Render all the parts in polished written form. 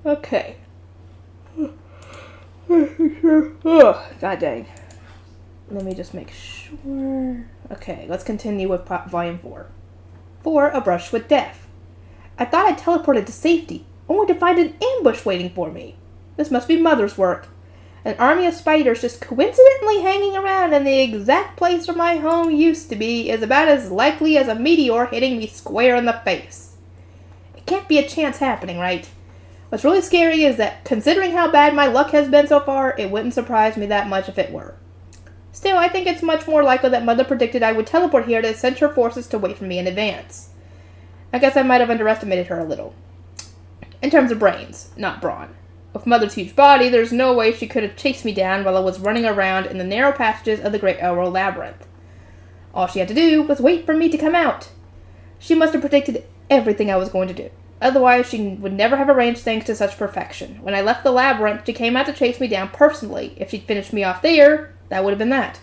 Okay. Oh, god dang. Let me just make sure. Okay, let's continue with Volume 4. 4. A Brush with Death. I thought I teleported to safety, only to find an ambush waiting for me. This must be Mother's work. An army of spiders just coincidentally hanging around in the exact place where my home used to be is about as likely as a meteor hitting me square in the face. It can't be a chance happening, right? What's really scary is that, considering how bad my luck has been so far, it wouldn't surprise me that much if it were. Still, I think it's much more likely that Mother predicted I would teleport here to send her forces to wait for me in advance. I guess I might have underestimated her a little. In terms of brains, not brawn. With Mother's huge body, there's no way she could have chased me down while I was running around in the narrow passages of the Great Overlord Labyrinth. All she had to do was wait for me to come out. She must have predicted everything I was going to do. Otherwise, she would never have arranged things to such perfection. When I left the labyrinth, she came out to chase me down personally. If she'd finished me off there, that would have been that.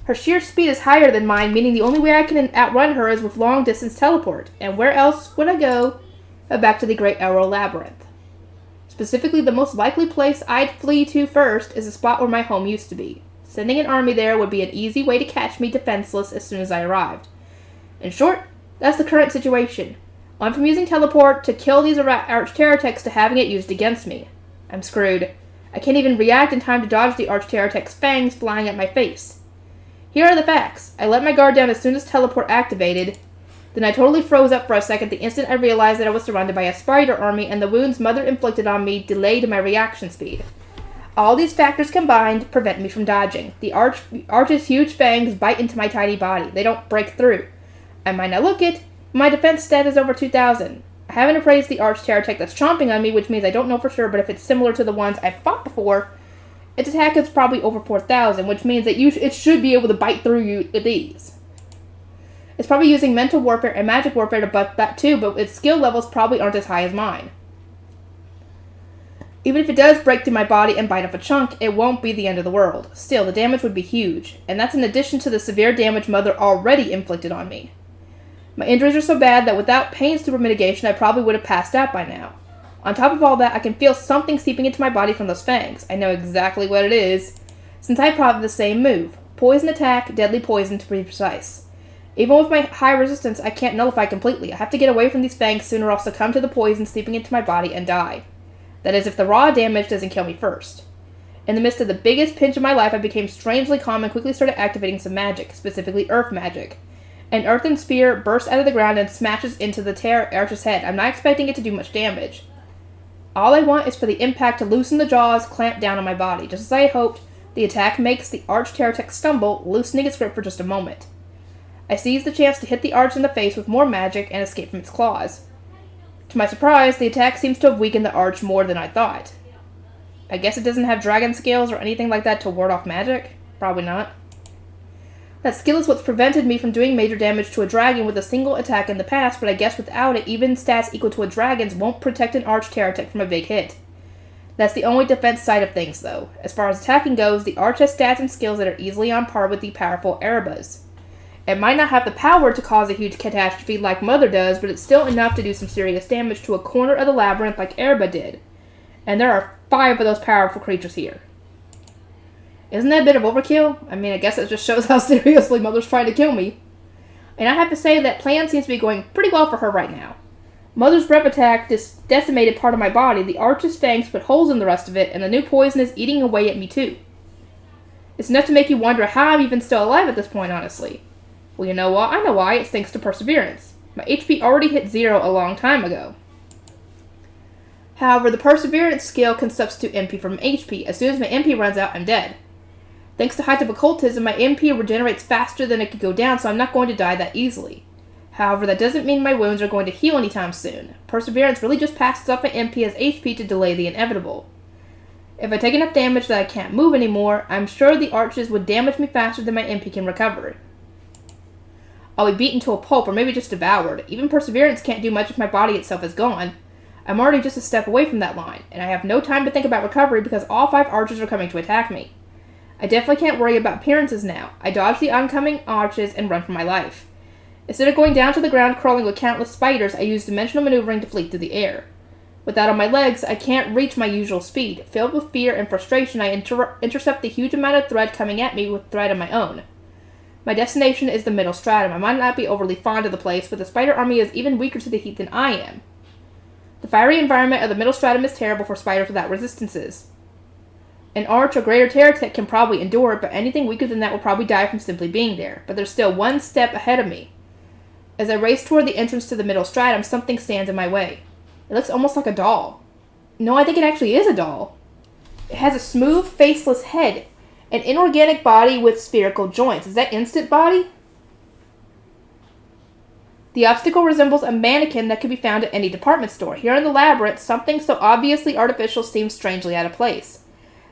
Her sheer speed is higher than mine, meaning the only way I can outrun her is with long-distance teleport. And where else would I go but back to the Great Overlord Labyrinth? Specifically, the most likely place I'd flee to first is the spot where my home used to be. Sending an army there would be an easy way to catch me defenseless as soon as I arrived. In short, that's the current situation. I'm from using teleport to kill these Arch-Terratechs to having it used against me. I'm screwed. I can't even react in time to dodge the Arch-Terratech's fangs flying at my face. Here are the facts. I let my guard down as soon as teleport activated. Then I totally froze up for a second the instant I realized that I was surrounded by a spider army and the wounds Mother inflicted on me delayed my reaction speed. All these factors combined prevent me from dodging. The Arch's huge fangs bite into my tiny body. They don't break through. I might not look it, but my defense stat is over 2,000. I haven't appraised the Arch-Terratech that's chomping on me, which means I don't know for sure, but if it's similar to the ones I've fought before, its attack is probably over 4,000, which means that it should be able to bite through you with ease. It's probably using mental warfare and magic warfare to butt that too, but its skill levels probably aren't as high as mine. Even if it does break through my body and bite off a chunk, it won't be the end of the world. Still, the damage would be huge, and that's in addition to the severe damage Mother already inflicted on me. My injuries are so bad that without pain super mitigation, I probably would have passed out by now. On top of all that, I can feel something seeping into my body from those fangs. I know exactly what it is, since I probably the same move. Poison attack, deadly poison to be precise. Even with my high resistance, I can't nullify completely. I have to get away from these fangs sooner or else succumb to the poison seeping into my body and die. That is, if the raw damage doesn't kill me first. In the midst of the biggest pinch of my life, I became strangely calm and quickly started activating some magic, specifically earth magic. An earthen spear bursts out of the ground and smashes into the Arch's head. I'm not expecting it to do much damage. All I want is for the impact to loosen the jaws clamped down on my body. Just as I had hoped, the attack makes the Arch-Terratech stumble, loosening its grip for just a moment. I seized the chance to hit the Arch in the face with more magic and escape from its claws. To my surprise, the attack seems to have weakened the Arch more than I thought. I guess it doesn't have dragon scales or anything like that to ward off magic? Probably not. That skill is what's prevented me from doing major damage to a dragon with a single attack in the past, but I guess without it, even stats equal to a dragon's won't protect an Arch-Terratech from a big hit. That's the only defense side of things, though. As far as attacking goes, the Arch has stats and skills that are easily on par with the powerful Erebus. It might not have the power to cause a huge catastrophe like Mother does, but it's still enough to do some serious damage to a corner of the labyrinth like Erebus did. And there are 5 of those powerful creatures here. Isn't that a bit of overkill? I mean, I guess it just shows how seriously Mother's trying to kill me. And I have to say that plan seems to be going pretty well for her right now. Mother's breath attack decimated part of my body, the Arch's fangs put holes in the rest of it, and the new poison is eating away at me too. It's enough to make you wonder how I'm even still alive at this point, honestly. Well, you know what? I know why. It's thanks to perseverance. My HP already hit 0 a long time ago. However, the perseverance skill can substitute MP from HP. As soon as my MP runs out, I'm dead. Thanks to Height of Occultism, my MP regenerates faster than it could go down, so I'm not going to die that easily. However, that doesn't mean my wounds are going to heal anytime soon. Perseverance really just passes up my MP as HP to delay the inevitable. If I take enough damage that I can't move anymore, I'm sure the arches would damage me faster than my MP can recover. I'll be beaten to a pulp or maybe just devoured. Even Perseverance can't do much if my body itself is gone. I'm already just a step away from that line, and I have no time to think about recovery because all 5 archers are coming to attack me. I definitely can't worry about appearances now. I dodge the oncoming archers and run for my life. Instead of going down to the ground crawling with countless spiders, I use dimensional maneuvering to flee through the air. With that on my legs, I can't reach my usual speed. Filled with fear and frustration, I intercept the huge amount of thread coming at me with thread of my own. My destination is the middle stratum. I might not be overly fond of the place, but the spider army is even weaker to the heat than I am. The fiery environment of the middle stratum is terrible for spiders without resistances. An arch or greater Terratech can probably endure it, but anything weaker than that will probably die from simply being there. But there's still one step ahead of me. As I race toward the entrance to the middle stratum, something stands in my way. It looks almost like a doll. No, I think it actually is a doll. It has a smooth, faceless head, an inorganic body with spherical joints. Is that Instant Body? The obstacle resembles a mannequin that could be found at any department store. Here in the labyrinth, something so obviously artificial seems strangely out of place.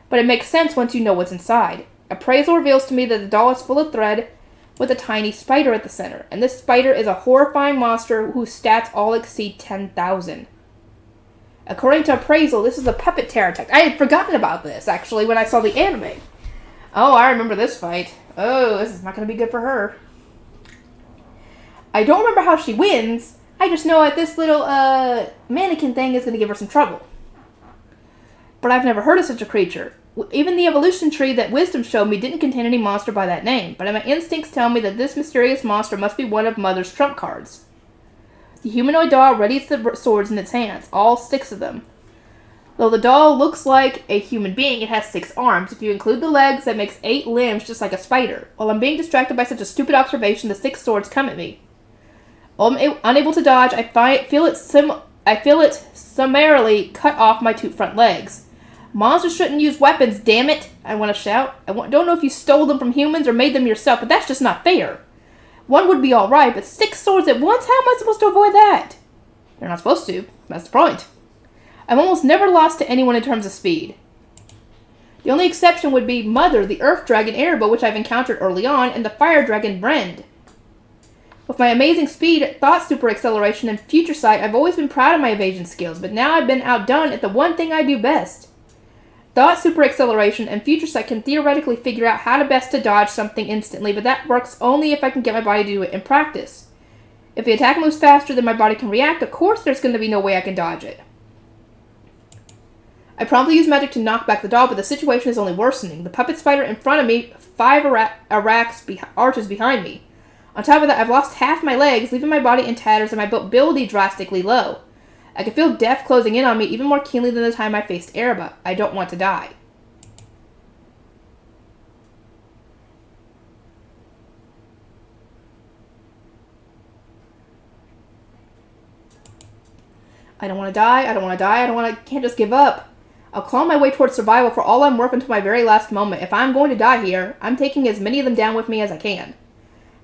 But it makes sense once you know what's inside. Appraisal reveals to me that the doll is full of thread with a tiny spider at the center. And this spider is a horrifying monster whose stats all exceed 10,000. According to appraisal, this is a puppet Terratech. I had forgotten about this, actually, when I saw the anime. Oh, I remember this fight. Oh, this is not going to be good for her. I don't remember how she wins. I just know that this little mannequin thing is going to give her some trouble. But I've never heard of such a creature. Even the evolution tree that Wisdom showed me didn't contain any monster by that name. But my instincts tell me that this mysterious monster must be one of Mother's trump cards. The humanoid doll readies the swords in its hands, all 6 of them. Though the doll looks like a human being, it has 6 arms. If you include the legs, that makes 8 limbs, just like a spider. While I'm being distracted by such a stupid observation, the 6 swords come at me. While I'm unable to dodge, I feel it summarily cut off my 2 front legs. Monsters shouldn't use weapons, damn it! I want to shout. Don't know if you stole them from humans or made them yourself, but that's just not fair. One would be alright, but 6 swords at once? How am I supposed to avoid that? You're not supposed to. That's the point. I've almost never lost to anyone in terms of speed. The only exception would be Mother, the Earth Dragon Erebor, which I've encountered early on, and the Fire Dragon Brend. With my amazing speed, thought super acceleration, and future sight, I've always been proud of my evasion skills, but now I've been outdone at the one thing I do best. Thought super acceleration and future sight can theoretically figure out how to best to dodge something instantly, but that works only if I can get my body to do it in practice. If the attack moves faster than my body can react, of course there's going to be no way I can dodge it. I promptly use magic to knock back the doll, but the situation is only worsening. The puppet spider in front of me, 5 arches behind me. On top of that, I've lost half my legs, leaving my body in tatters and my mobility drastically low. I can feel death closing in on me even more keenly than the time I faced Erebor. I don't want to die. I don't want to die, I don't want to die, I can't just give up. I'll claw my way towards survival for all I'm worth until my very last moment. If I'm going to die here, I'm taking as many of them down with me as I can.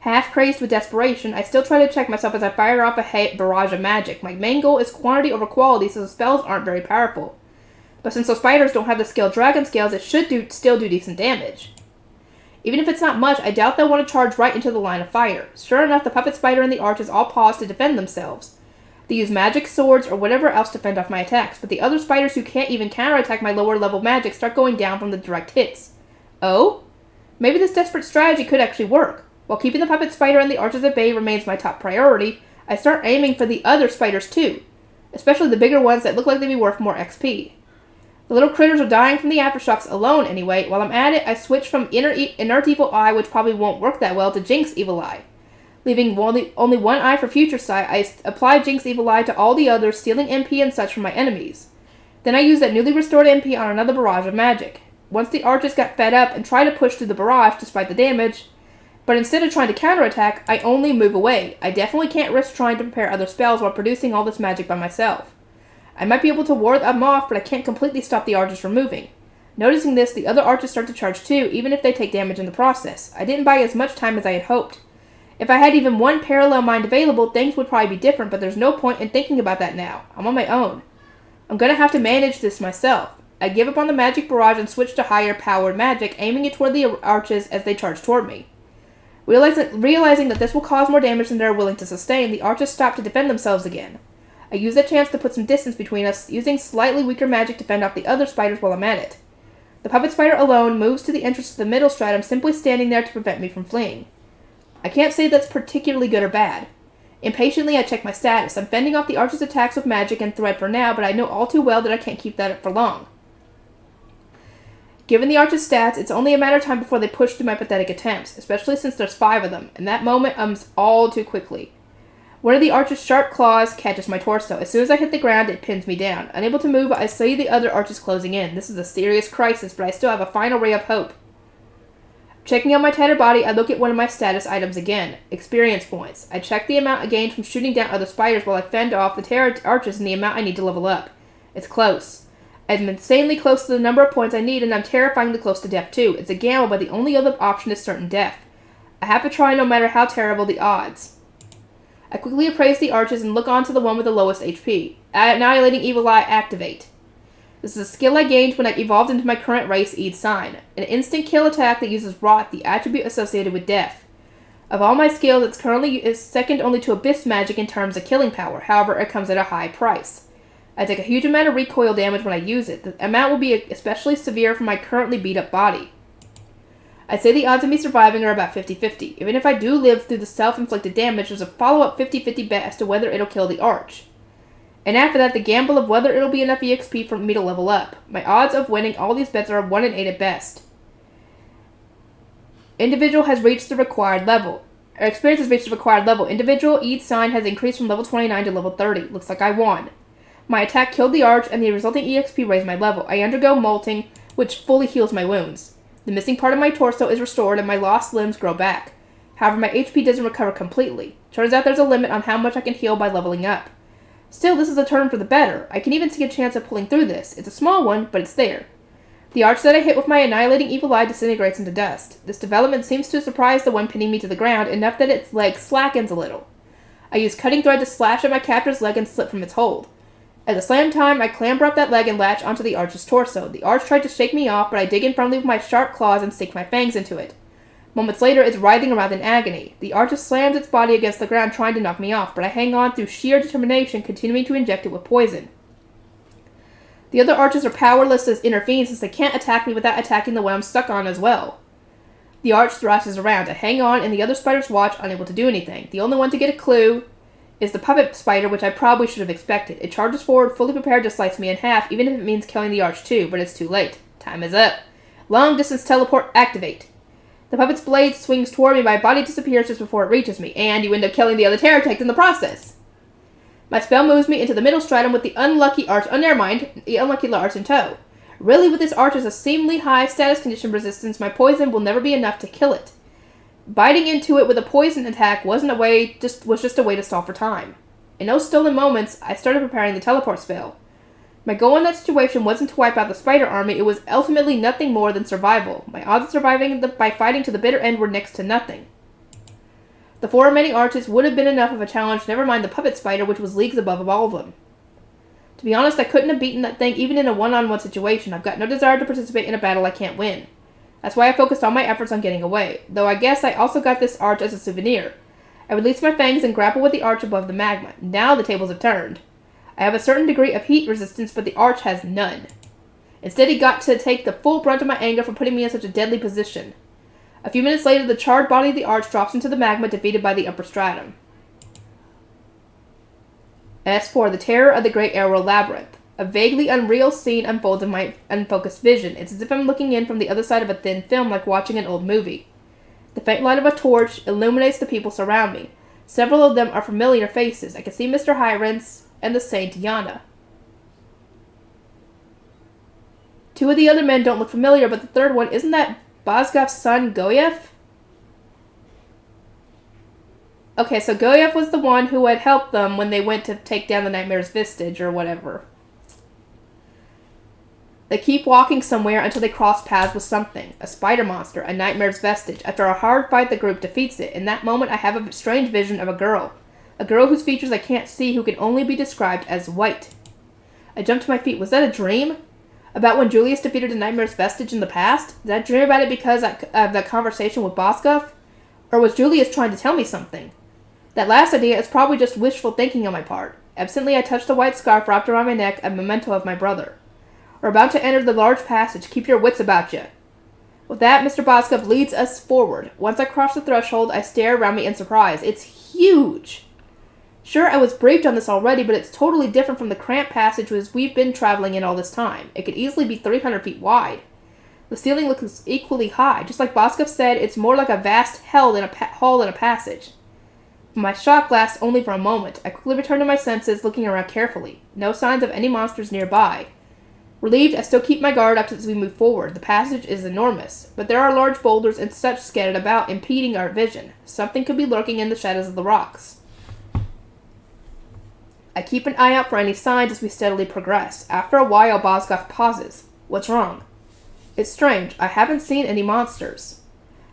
Half crazed with desperation, I still try to check myself as I fire off a barrage of magic. My main goal is quantity over quality, so the spells aren't very powerful. But since those spiders don't have the skill dragon scales, it should still do decent damage. Even if it's not much, I doubt they'll want to charge right into the line of fire. Sure enough, the puppet spider and the arches all pause to defend themselves. They use magic, swords, or whatever else to fend off my attacks, but the other spiders who can't even counterattack my lower level magic start going down from the direct hits. Oh? Maybe this desperate strategy could actually work. While keeping the puppet spider and the archers at bay remains my top priority, I start aiming for the other spiders too, especially the bigger ones that look like they'd be worth more XP. The little critters are dying from the aftershocks alone anyway. While I'm at it, I switch from Inert Evil Eye, which probably won't work that well, to Jinx Evil Eye. Leaving only one eye for future sight, I apply Jinx Evil Eye to all the others, stealing MP and such from my enemies. Then I use that newly restored MP on another barrage of magic. Once the archers got fed up and tried to push through the barrage despite the damage, but instead of trying to counterattack, I only move away. I definitely can't risk trying to prepare other spells while producing all this magic by myself. I might be able to ward them off, but I can't completely stop the archers from moving. Noticing this, the other archers start to charge too, even if they take damage in the process. I didn't buy as much time as I had hoped. If I had even one parallel mind available, things would probably be different, but there's no point in thinking about that now. I'm on my own. I'm gonna have to manage this myself. I give up on the magic barrage and switch to higher powered magic, aiming it toward the arches as they charge toward me. Realizing that this will cause more damage than they're willing to sustain, the archers stop to defend themselves again. I use that chance to put some distance between us, using slightly weaker magic to fend off the other spiders while I'm at it. The puppet spider alone moves to the entrance to the middle stratum, simply standing there to prevent me from fleeing. I can't say that's particularly good or bad. Impatiently, I check my status. I'm fending off the archer's attacks with magic and thread for now, but I know all too well that I can't keep that up for long. Given the archer's stats, it's only a matter of time before they push through my pathetic attempts, especially since there's 5 of them, and that moment comes all too quickly. One of the archer's sharp claws catches my torso. As soon as I hit the ground, it pins me down. Unable to move, I see the other archers closing in. This is a serious crisis, but I still have a final ray of hope. Checking out my tattered body, I look at one of my status items again. Experience points. I check the amount I gained from shooting down other spiders while I fend off the terror archers and the amount I need to level up. It's close. I'm insanely close to the number of points I need, and I'm terrifyingly close to death too. It's a gamble, but the only other option is certain death. I have to try no matter how terrible the odds. I quickly appraise the archers and look on to the one with the lowest HP. Annihilating Evil Eye, activate. This is a skill I gained when I evolved into my current race, Eid Sign. An instant kill attack that uses Rot, the attribute associated with death. Of all my skills, it's currently second only to Abyss Magic in terms of killing power. However, it comes at a high price. I take a huge amount of recoil damage when I use it. The amount will be especially severe for my currently beat-up body. I'd say the odds of me surviving are about 50-50. Even if I do live through the self-inflicted damage, there's a follow-up 50-50 bet as to whether it'll kill the arch. And after that, the gamble of whether it'll be enough EXP for me to level up. My odds of winning all these bets are 1 in 8 at best. Individual has reached the required level. Experience has reached the required level. Individual Eid Sign has increased from level 29 to level 30. Looks like I won. My attack killed the arch, and the resulting EXP raised my level. I undergo molting, which fully heals my wounds. The missing part of my torso is restored, and my lost limbs grow back. However, my HP doesn't recover completely. Turns out there's a limit on how much I can heal by leveling up. Still, this is a turn for the better. I can even see a chance of pulling through this. It's a small one, but it's there. The arch that I hit with my annihilating evil eye disintegrates into dust. This development seems to surprise the one pinning me to the ground enough that its leg slackens a little. I use cutting thread to slash at my captor's leg and slip from its hold. At the same time, I clamber up that leg and latch onto the arch's torso. The arch tried to shake me off, but I dig in firmly with my sharp claws and sink my fangs into it. Moments later, it's writhing around in agony. The arch slams its body against the ground, trying to knock me off, but I hang on through sheer determination, continuing to inject it with poison. The other archers are powerless to intervene since they can't attack me without attacking the one I'm stuck on as well. The arch thrashes around. I hang on, and the other spiders watch, unable to do anything. The only one to get a clue is the puppet spider, which I probably should have expected. It charges forward, fully prepared to slice me in half, even if it means killing the arch too, but it's too late. Time is up. Long distance teleport, activate. The puppet's blade swings toward me, my body disappears just before it reaches me, and you end up killing the other terror tech in the process. My spell moves me into the middle stratum with the unlucky arch, the unlucky arch in tow. Really, with this arch as a seemingly high status condition resistance, my poison will never be enough to kill it. Biting into it with a poison attack was just a way to stall for time. In those stolen moments, I started preparing the teleport spell. My goal in that situation wasn't to wipe out the spider army, it was ultimately nothing more than survival. My odds of surviving by fighting to the bitter end were next to nothing. The 4 remaining arches would have been enough of a challenge, never mind the puppet spider, which was leagues above all of them. To be honest, I couldn't have beaten that thing even in a one-on-one situation. I've got no desire to participate in a battle I can't win. That's why I focused all my efforts on getting away, though I guess I also got this arch as a souvenir. I released my fangs and grappled with the arch above the magma. Now the tables have turned. I have a certain degree of heat resistance, but the arch has none. Instead, he got to take the full brunt of my anger for putting me in such a deadly position. A few minutes later, the charred body of the arch drops into the magma, defeated by the upper stratum. S4, the terror of the Great Arrow Labyrinth. A vaguely unreal scene unfolds in my unfocused vision. It's as if I'm looking in from the other side of a thin film, like watching an old movie. The faint light of a torch illuminates the people surround me. Several of them are familiar faces. I can see Mr. Hyrens and the Saint Yana. 2 of the other men don't look familiar, but the third one, isn't that Bozgov's son, Goyev? Okay, so Goyev was the one who had helped them when they went to take down the Nightmare's Vestige, or whatever. They keep walking somewhere until they cross paths with something. A spider monster, a Nightmare's Vestige. After a hard fight, the group defeats it. In that moment, I have a strange vision of a girl. A girl whose features I can't see, who can only be described as white. I jump to my feet. Was that a dream? About when Julius defeated the Nightmare's Vestige in the past? Did I dream about it because of that conversation with Boskov? Or was Julius trying to tell me something? That last idea is probably just wishful thinking on my part. Absently, I touch the white scarf wrapped around my neck, a memento of my brother. We're about to enter the large passage. Keep your wits about you. With that, Mr. Boskov leads us forward. Once I cross the threshold, I stare around me in surprise. It's huge. Sure, I was briefed on this already, but it's totally different from the cramped passages we've been traveling in all this time. It could easily be 300 feet wide. The ceiling looks equally high. Just like Boskov said, it's more like a vast hall than a passage. My shock lasts only for a moment. I quickly return to my senses, looking around carefully. No signs of any monsters nearby. Relieved, I still keep my guard up as we move forward. The passage is enormous, but there are large boulders and such scattered about, impeding our vision. Something could be lurking in the shadows of the rocks. I keep an eye out for any signs as we steadily progress. After a while, Boskov pauses. What's wrong? It's strange. I haven't seen any monsters.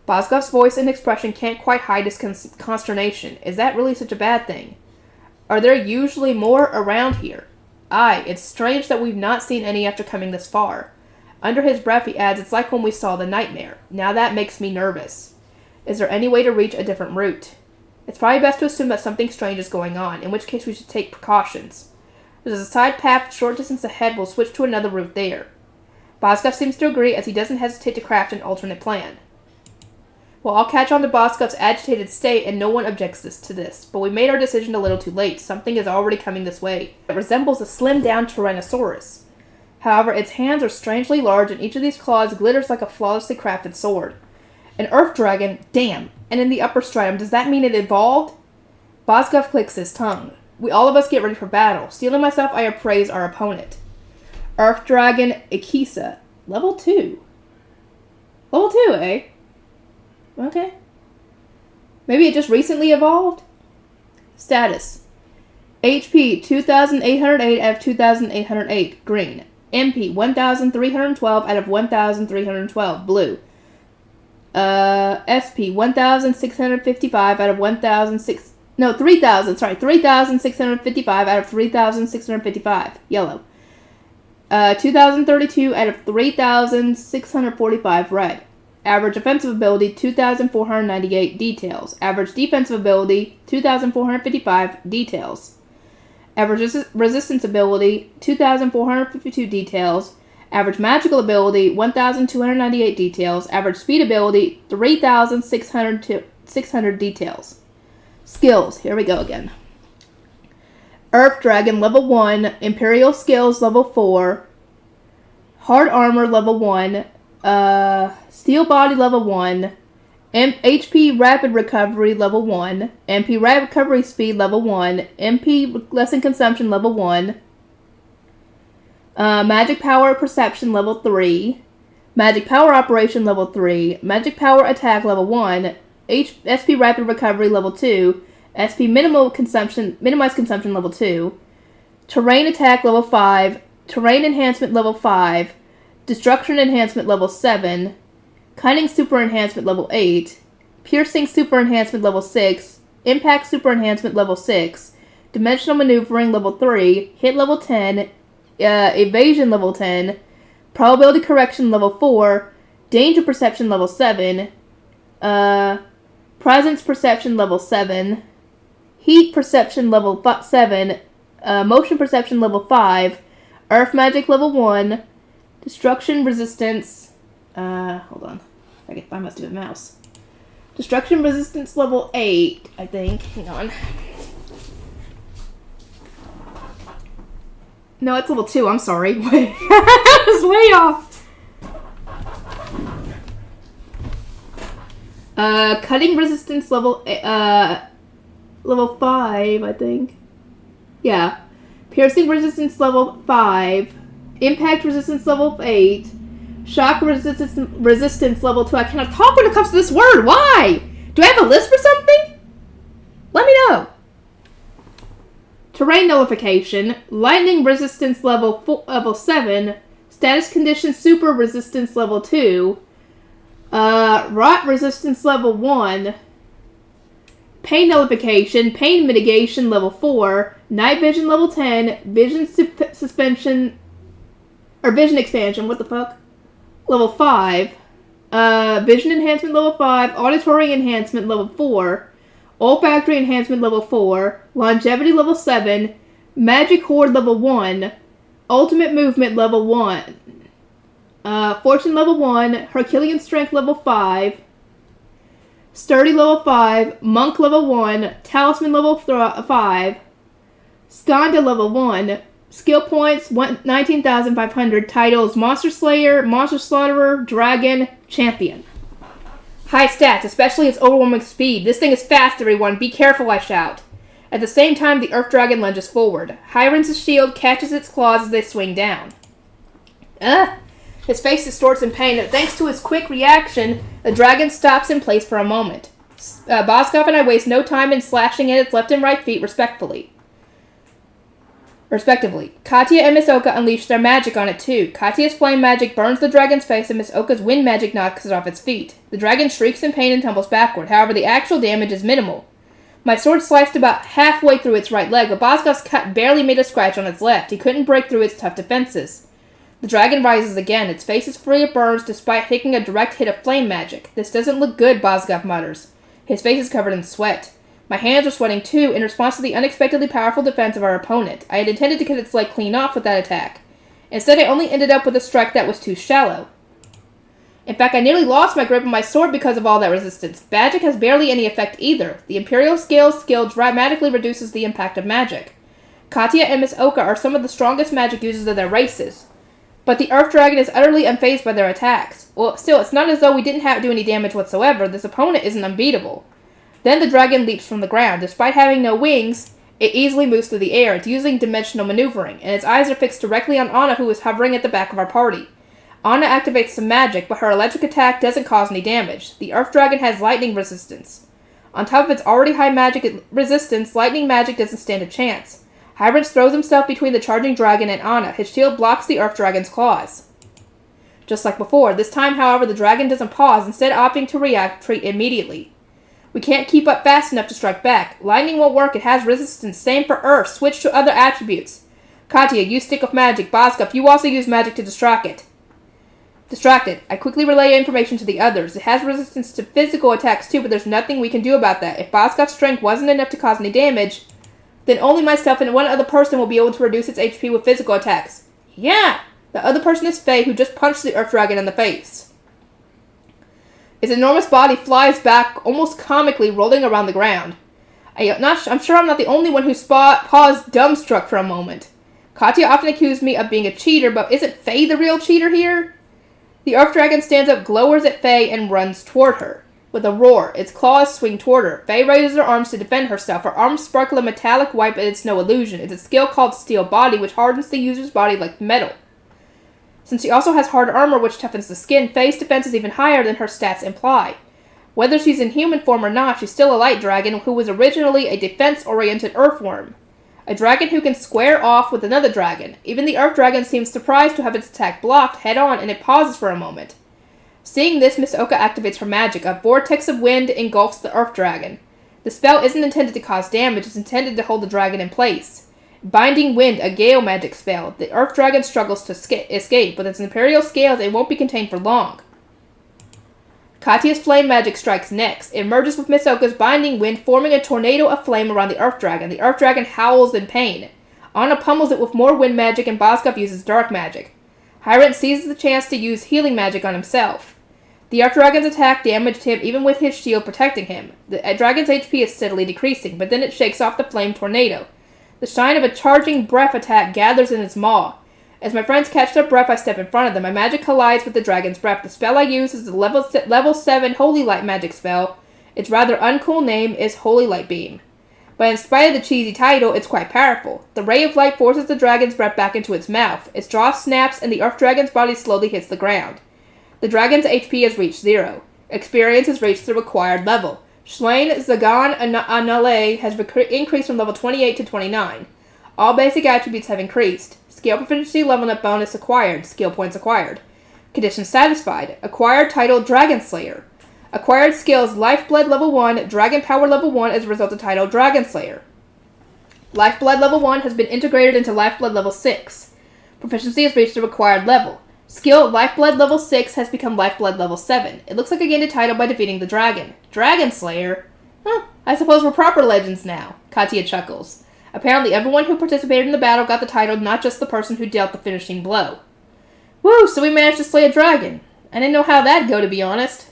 Boskov's voice and expression can't quite hide his consternation. Is that really such a bad thing? Are there usually more around here? Aye, it's strange that we've not seen any after coming this far. Under his breath, he adds, it's like when we saw the nightmare. Now that makes me nervous. Is there any way to reach a different route? It's probably best to assume that something strange is going on, in which case we should take precautions. There's a side path a short distance ahead. We'll switch to another route there. Boskov seems to agree, as he doesn't hesitate to craft an alternate plan. We'll all catch on to Boskov's agitated state, and no one objects to this. But we made our decision a little too late. Something is already coming this way. It resembles a slimmed-down Tyrannosaurus. However, its hands are strangely large, and each of these claws glitters like a flawlessly crafted sword. An earth dragon? Damn. And in the upper stratum, does that mean it evolved? Boskov clicks his tongue. We all of us get ready for battle. Steeling myself, I appraise our opponent. Earth Dragon Ikisa. Level 2. Level 2, eh? Okay. Maybe it just recently evolved? Status. HP 2808 out of 2808. Green. MP 1312 out of 1312. Blue. SP 1655 out of 3655 out of 3655. Yellow. 2032 out of 3645. Red. Average offensive ability 2498. Details. Average defensive ability 2455. Details. Average resistance ability 2452. Details. Average magical ability 1298. Details. Average speed ability 3600 details. Skills. Here we go again. Earth Dragon level 1. Imperial Skills level 4. Hard Armor level 1. Steel Body level 1. HP Rapid Recovery level 1. MP Recovery Speed level 1. MP Lesson Consumption level 1. Magic Power Perception level 3. Magic Power Operation level 3. Magic Power Attack level 1. SP Rapid Recovery level 2. SP Minimized Consumption level 2. Terrain Attack level 5. Terrain Enhancement level 5. Destruction Enhancement level 7. Cunning Super Enhancement level 8. Piercing Super Enhancement level 6. Impact Super Enhancement level 6. Dimensional Maneuvering level 3. Hit level 10. Evasion level 10. Probability Correction level 4. Danger Perception level 7. Presence Perception level 7. Heat Perception level 7. Motion Perception level 5. Earth Magic level 1. Destruction Resistance. Hold on. I can find my stupid mouse. Destruction Resistance level 8, I think. Hang on. No, it's level 2. I'm sorry. I was way off. Cutting Resistance level 5, I think. Yeah. Piercing Resistance level 5. Impact Resistance level 8. Shock resistance level 2. I cannot talk when it comes to this word. Why? Do I have a list for something? Let me know. Terrain Nullification. Lightning Resistance level 7. Status Condition Super Resistance level 2. Rot Resistance level 1. Pain Nullification. Pain Mitigation level 4. Night Vision level 10. Vision Suspension. Or Vision Expansion. What the fuck? Level 5. Vision Enhancement level 5. Auditory Enhancement level 4. Olfactory Enhancement level 4. Longevity level 7. Magic Horde level 1. Ultimate Movement level 1. Fortune level 1. Herculean Strength level 5. Sturdy level 5. Monk level 1. Talisman level 5. Skanda level 1. Skill points 19,500. Titles Monster Slayer, Monster Slaughterer, Dragon, Champion. High stats, especially its overwhelming speed. This thing is fast, everyone. Be careful, I shout. At the same time, the Earth Dragon lunges forward. Hyren's shield catches its claws as they swing down. His face distorts in pain, and thanks to his quick reaction, the dragon stops in place for a moment. Boskov and I waste no time in slashing at its left and right feet respectively. Katya and Miss Oka unleash their magic on it too. Katya's flame magic burns the dragon's face, and Miss Oka's wind magic knocks it off its feet. The dragon shrieks in pain and tumbles backward. However, the actual damage is minimal. My sword sliced about halfway through its right leg, but Boskov's cut barely made a scratch on its left. He couldn't break through its tough defenses. The dragon rises again. Its face is free of burns despite taking a direct hit of flame magic. This doesn't look good, Boskov mutters. His face is covered in sweat. My hands are sweating too, in response to the unexpectedly powerful defense of our opponent. I had intended to cut its leg clean off with that attack. Instead, I only ended up with a strike that was too shallow. In fact, I nearly lost my grip on my sword because of all that resistance. Magic has barely any effect either. The Imperial Scales skill dramatically reduces the impact of magic. Katya and Miss Oka are some of the strongest magic users of their races. But the Earth Dragon is utterly unfazed by their attacks. Well, still, it's not as though we didn't have to do any damage whatsoever. This opponent isn't unbeatable. Then the dragon leaps from the ground. Despite having no wings, it easily moves through the air. It's using dimensional maneuvering, and its eyes are fixed directly on Anna, who is hovering at the back of our party. Anna activates some magic, but her electric attack doesn't cause any damage. The Earth Dragon has lightning resistance. On top of its already high magic resistance, lightning magic doesn't stand a chance. Hyrens throws himself between the charging dragon and Anna. His shield blocks the Earth Dragon's claws. Just like before. This time, however, the dragon doesn't pause, instead opting to retreat immediately. We can't keep up fast enough to strike back. Lightning won't work. It has resistance. Same for Earth. Switch to other attributes. Katya, use Stick of Magic. Boskov, you also use magic to distract it. Distracted. I quickly relay information to the others. It has resistance to physical attacks too, but there's nothing we can do about that. If Boskov's strength wasn't enough to cause any damage, then only myself and one other person will be able to reduce its HP with physical attacks. Yeah! The other person is Faye, who just punched the Earth Dragon in the face. Its enormous body flies back, almost comically, rolling around the ground. I'm sure I'm not the only one who paused dumbstruck for a moment. Katya often accused me of being a cheater, but isn't Faye the real cheater here? The Earth Dragon stands up, glowers at Faye, and runs toward her. With a roar, its claws swing toward her. Faye raises her arms to defend herself. Her arms sparkle a metallic white, but it's no illusion. It's a skill called Steel Body, which hardens the user's body like metal. Since she also has hard armor, which toughens the skin, Faye's defense is even higher than her stats imply. Whether she's in human form or not, she's still a light dragon who was originally a defense-oriented earthworm. A dragon who can square off with another dragon. Even the Earth Dragon seems surprised to have its attack blocked head-on, and it pauses for a moment. Seeing this, Miss Oka activates her magic. A vortex of wind engulfs the Earth Dragon. The spell isn't intended to cause damage, it's intended to hold the dragon in place. Binding Wind, a gale magic spell. The Earth Dragon struggles to escape. With its Imperial Scales, it won't be contained for long. Katya's flame magic strikes next. It merges with Miss Oka's Binding Wind, forming a tornado of flame around the Earth Dragon. The Earth Dragon howls in pain. Anna pummels it with more wind magic, and Boskov uses dark magic. Hyren seizes the chance to use healing magic on himself. The Earth Dragon's attack damaged him even with his shield protecting him. The dragon's HP is steadily decreasing, but then it shakes off the flame tornado. The shine of a charging breath attack gathers in its maw. As my friends catch their breath, I step in front of them. My magic collides with the dragon's breath. The spell I use is the level 7 Holy Light magic spell. Its rather uncool name is Holy Light Beam. But in spite of the cheesy title, it's quite powerful. The ray of light forces the dragon's breath back into its mouth. Its jaw snaps, and the Earth Dragon's body slowly hits the ground. The dragon's HP has reached 0. Experience has reached the required level. Shlain Zagan Anale has increased from level 28 to 29. All basic attributes have increased. Skill proficiency level up bonus acquired. Skill points acquired. Conditions satisfied. Acquired title Dragon Slayer. Acquired skills Lifeblood level 1, Dragon Power level 1 as a result of title Dragon Slayer. Lifeblood level 1 has been integrated into Lifeblood level 6. Proficiency has reached the required level. Skill Lifeblood level 6 has become Lifeblood level 7. It looks like I gained a title by defeating the dragon. Dragon Slayer? Huh, I suppose we're proper legends now. Katya chuckles. Apparently everyone who participated in the battle got the title, not just the person who dealt the finishing blow. Woo, so we managed to slay a dragon. I didn't know how that'd go, to be honest.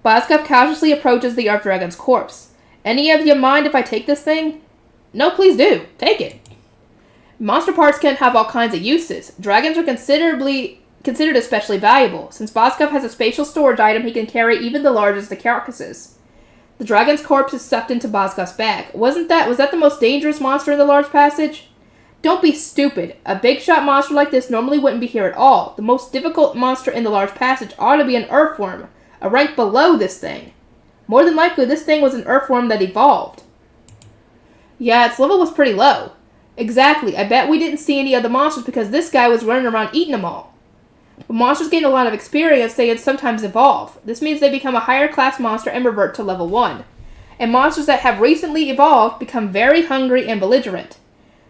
Boskov cautiously approaches the Earth Dragon's corpse. Any of you mind if I take this thing? No, please do. Take it. Monster parts can have all kinds of uses. Dragons are considered especially valuable. Since Boskov has a spatial storage item, he can carry even the largest of carcasses. The dragon's corpse is sucked into Boskov's bag. Was that the most dangerous monster in the large passage? Don't be stupid. A big shot monster like this normally wouldn't be here at all. The most difficult monster in the large passage ought to be an earthworm, a rank below this thing. More than likely, this thing was an earthworm that evolved. Yeah, its level was pretty low. Exactly. I bet we didn't see any other monsters because this guy was running around eating them all. When monsters gain a lot of experience, they can sometimes evolve. This means they become a higher class monster and revert to level 1. And monsters that have recently evolved become very hungry and belligerent.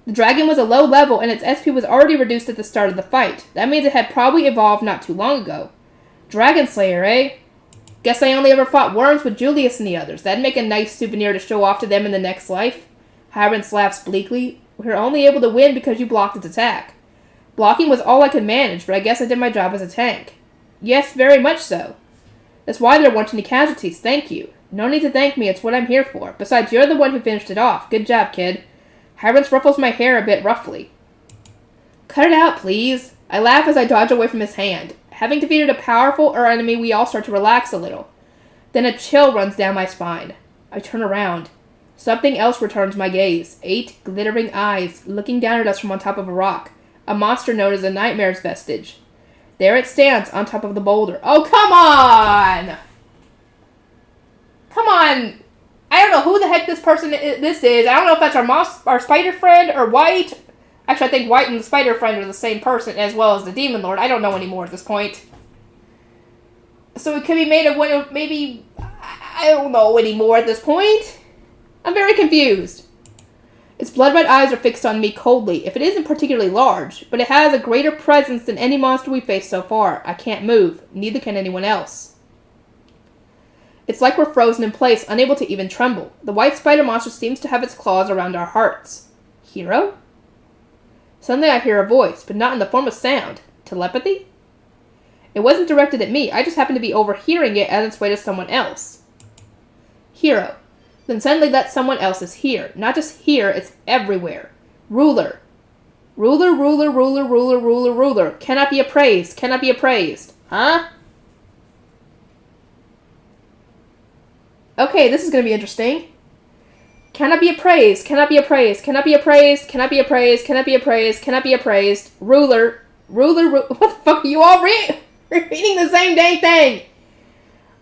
The dragon was a low level and its SP was already reduced at the start of the fight. That means it had probably evolved not too long ago. Dragon Slayer, eh? Guess I only ever fought worms with Julius and the others. That'd make a nice souvenir to show off to them in the next life. Hyrens laughs bleakly. We were only able to win because you blocked its attack. Blocking was all I could manage, but I guess I did my job as a tank. Yes, very much so. That's why there weren't any casualties, thank you. No need to thank me, it's what I'm here for. Besides, you're the one who finished it off. Good job, kid. Hyrens ruffles my hair a bit roughly. Cut it out, please. I laugh as I dodge away from his hand. Having defeated a powerful enemy, we all start to relax a little. Then a chill runs down my spine. I turn around. Something else returns my gaze. 8 glittering eyes, looking down at us from on top of a rock. A monster known as a Nightmare's Vestige. There it stands, on top of the boulder. Oh, come on! Come on! I don't know who the heck this is. I don't know if that's our spider friend or White. Actually, I think White and the spider friend are the same person, as well as the Demon Lord. I don't know anymore at this point. So it could be made of one of, maybe, I don't know anymore at this point. I'm very confused. Its blood red eyes are fixed on me coldly. If it isn't particularly large, but it has a greater presence than any monster we've faced so far. I can't move. Neither can anyone else. It's like we're frozen in place, unable to even tremble. The white spider monster seems to have its claws around our hearts. Hero? Suddenly I hear a voice, but not in the form of sound. Telepathy? It wasn't directed at me. I just happened to be overhearing it as its way to someone else. Hero. Then suddenly that someone else is here. Not just here, it's everywhere. Ruler. Ruler, ruler, ruler, ruler, ruler, ruler. Cannot be appraised. Cannot be appraised. Huh? Okay, this is going to be interesting. Cannot be appraised. Cannot be appraised. Cannot be appraised. Cannot be appraised. Cannot be appraised. Cannot be appraised. Ruler. Ruler. What the fuck are you all reading the same dang thing?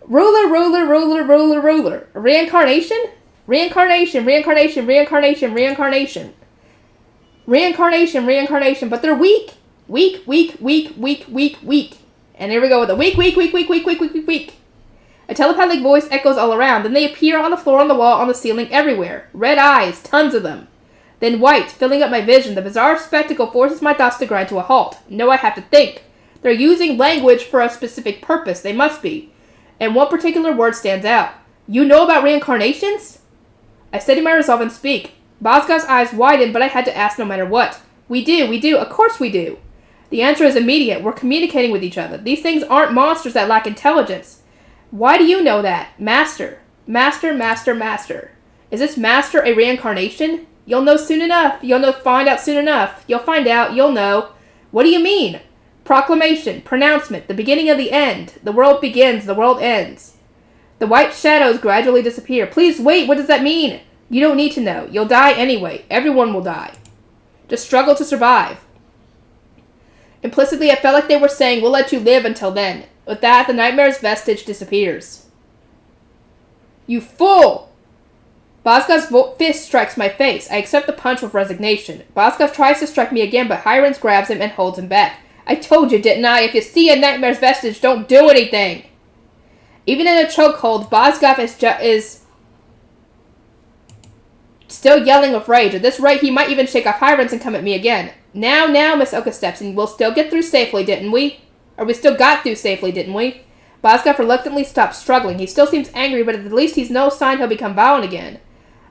Ruler, ruler, ruler, ruler, ruler. Reincarnation? Reincarnation, reincarnation, reincarnation, reincarnation. Reincarnation, reincarnation. But they're weak. Weak, weak, weak, weak, weak, weak. And here we go with a weak, weak, weak, weak, weak, weak, weak, weak, weak. A telepathic voice echoes all around. Then they appear on the floor, on the wall, on the ceiling, everywhere. Red eyes, tons of them. Then white, filling up my vision. The bizarre spectacle forces my thoughts to grind to a halt. No, I have to think. They're using language for a specific purpose. They must be. And one particular word stands out. You know about reincarnations? I steady my resolve and speak. Boskov's eyes widened, but I had to ask no matter what. We do, of course we do. The answer is immediate. We're communicating with each other. These things aren't monsters that lack intelligence. Why do you know that? Master. Master, master, master. Is this master a reincarnation? You'll know soon enough. Find out soon enough. You'll find out. You'll know. What do you mean? Proclamation, pronouncement, the beginning of the end. The world begins, the world ends. The white shadows gradually disappear. Please wait, what does that mean? You don't need to know. You'll die anyway. Everyone will die. Just struggle to survive. Implicitly, I felt like they were saying, we'll let you live until then. With that, the Nightmare's Vestige disappears. You fool! Boskov's fist strikes my face. I accept the punch with resignation. Boskov tries to strike me again, but Hyrens grabs him and holds him back. I told you, didn't I? If you see a Nightmare's Vestige, don't do anything. Even in a chokehold, Boskov is still yelling with rage. At this rate, he might even shake off Hyrens and come at me again. Now, Miss Oka steps in. We'll still get through safely, didn't we? Or we still got through safely, didn't we? Boskov reluctantly stops struggling. He still seems angry, but at least he's no sign he'll become violent again.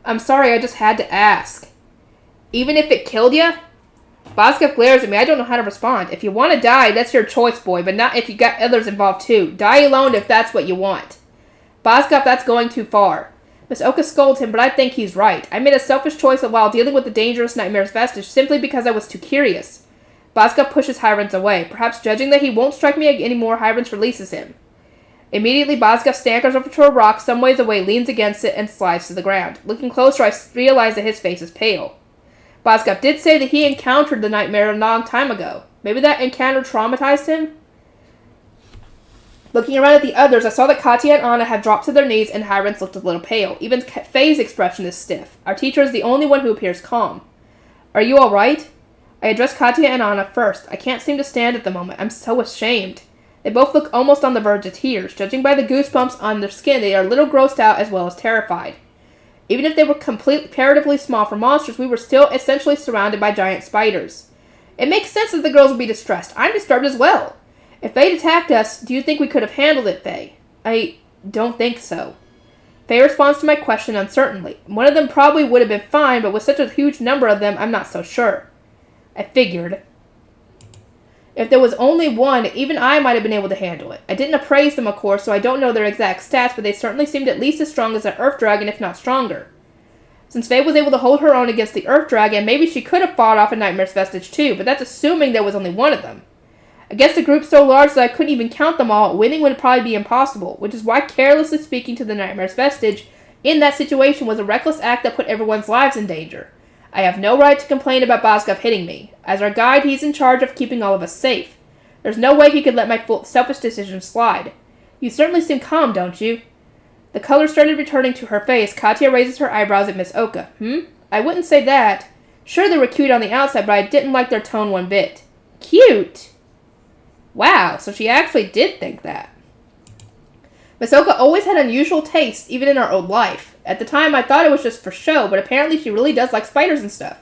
I'm sorry, I just had to ask. Even if it killed you? Boskov glares at me. I don't know how to respond. If you want to die, that's your choice, boy, but not if you got others involved too. Die alone if that's what you want. Boskov, that's going too far. Miss Oka scolds him, but I think he's right. I made a selfish choice while dealing with the dangerous nightmare's vestige simply because I was too curious. Bazka pushes Hyrens away. Perhaps judging that he won't strike me anymore, Hyrens releases him. Immediately, Bazka staggers over to a rock some ways away, leans against it, and slides to the ground. Looking closer, I realize that his face is pale. Bazka did say that he encountered the nightmare a long time ago. Maybe that encounter traumatized him? Looking around at the others, I saw that Katya and Anna had dropped to their knees, and Hyrens looked a little pale. Even Faye's expression is stiff. Our teacher is the only one who appears calm. Are you all right? I address Katya and Anna first. I can't seem to stand at the moment. I'm so ashamed. They both look almost on the verge of tears. Judging by the goosebumps on their skin, they are a little grossed out as well as terrified. Even if they were comparatively small for monsters, we were still essentially surrounded by giant spiders. It makes sense that the girls would be distressed. I'm disturbed as well. If Faye attacked us, do you think we could have handled it, Faye? I don't think so. Faye responds to my question uncertainly. One of them probably would have been fine, but with such a huge number of them, I'm not so sure. I figured. If there was only one, even I might have been able to handle it. I didn't appraise them, of course, so I don't know their exact stats, but they certainly seemed at least as strong as an Earth Dragon, if not stronger. Since Faye was able to hold her own against the Earth Dragon, maybe she could have fought off a Nightmare's vestige too, but that's assuming there was only one of them. Against a group so large that I couldn't even count them all, winning would probably be impossible, which is why carelessly speaking to the Nightmare's vestige in that situation was a reckless act that put everyone's lives in danger. I have no right to complain about Bazkov hitting me. As our guide, he's in charge of keeping all of us safe. There's no way he could let my selfish decisions slide. You certainly seem calm, don't you? The color started returning to her face. Katya raises her eyebrows at Miss Oka. I wouldn't say that. Sure, they were cute on the outside, but I didn't like their tone one bit. Cute? Wow, so she actually did think that. Miss Oka always had unusual taste, even in her old life. At the time, I thought it was just for show, but apparently she really does like spiders and stuff.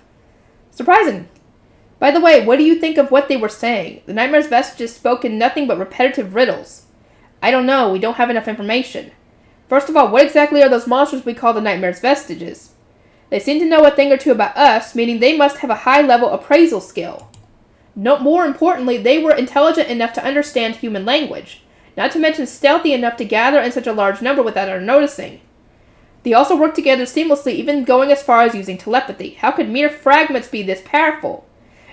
Surprising. By the way, what do you think of what they were saying? The Nightmare's vestiges spoke in nothing but repetitive riddles. I don't know, we don't have enough information. First of all, what exactly are those monsters we call the Nightmare's vestiges? They seem to know a thing or two about us, meaning they must have a high-level appraisal skill. No, more importantly, they were intelligent enough to understand human language, not to mention stealthy enough to gather in such a large number without our noticing. They also work together seamlessly, even going as far as using telepathy. How could mere fragments be this powerful?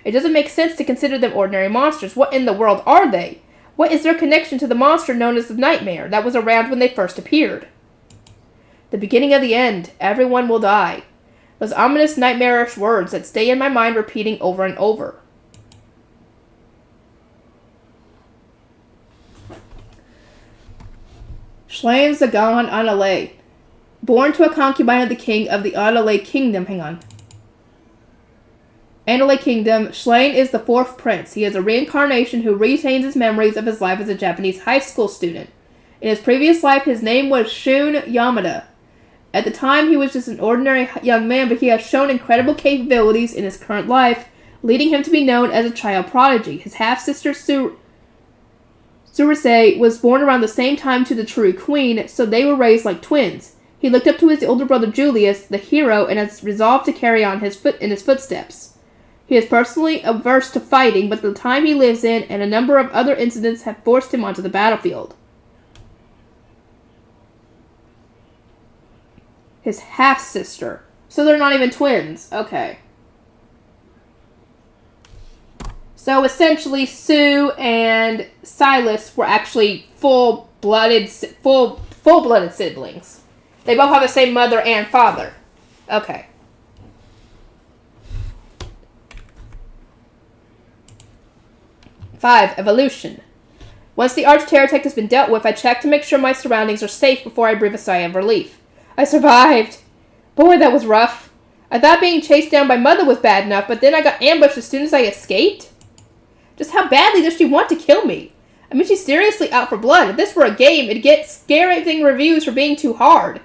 It doesn't make sense to consider them ordinary monsters. What in the world are they? What is their connection to the monster known as the Nightmare that was around when they first appeared? The beginning of the end. Everyone will die. Those ominous, nightmarish words that stay in my mind repeating over and over. Shlaim Zagan Anale. Born to a concubine of the king of the Anale Kingdom. Anale Kingdom, Shlain is the fourth prince. He is a reincarnation who retains his memories of his life as a Japanese high school student. In his previous life, his name was Shun Yamada. At the time, he was just an ordinary young man, but he has shown incredible capabilities in his current life, leading him to be known as a child prodigy. His half-sister Surase was born around the same time to the true queen, so they were raised like twins. He looked up to his older brother Julius, the hero, and has resolved to carry on his footsteps. He is personally averse to fighting, but the time he lives in and a number of other incidents have forced him onto the battlefield. His half-sister. So they're not even twins. Okay. So essentially, Sue and Silas were actually full-blooded siblings. They both have the same mother and father. Okay. 5. Evolution. Once the Arch-Terratech has been dealt with, I check to make sure my surroundings are safe before I breathe a sigh of relief. I survived. Boy, that was rough. I thought being chased down by Mother was bad enough, but then I got ambushed as soon as I escaped? Just how badly does she want to kill me? I mean, she's seriously out for blood. If this were a game, it'd get scaring reviews for being too hard.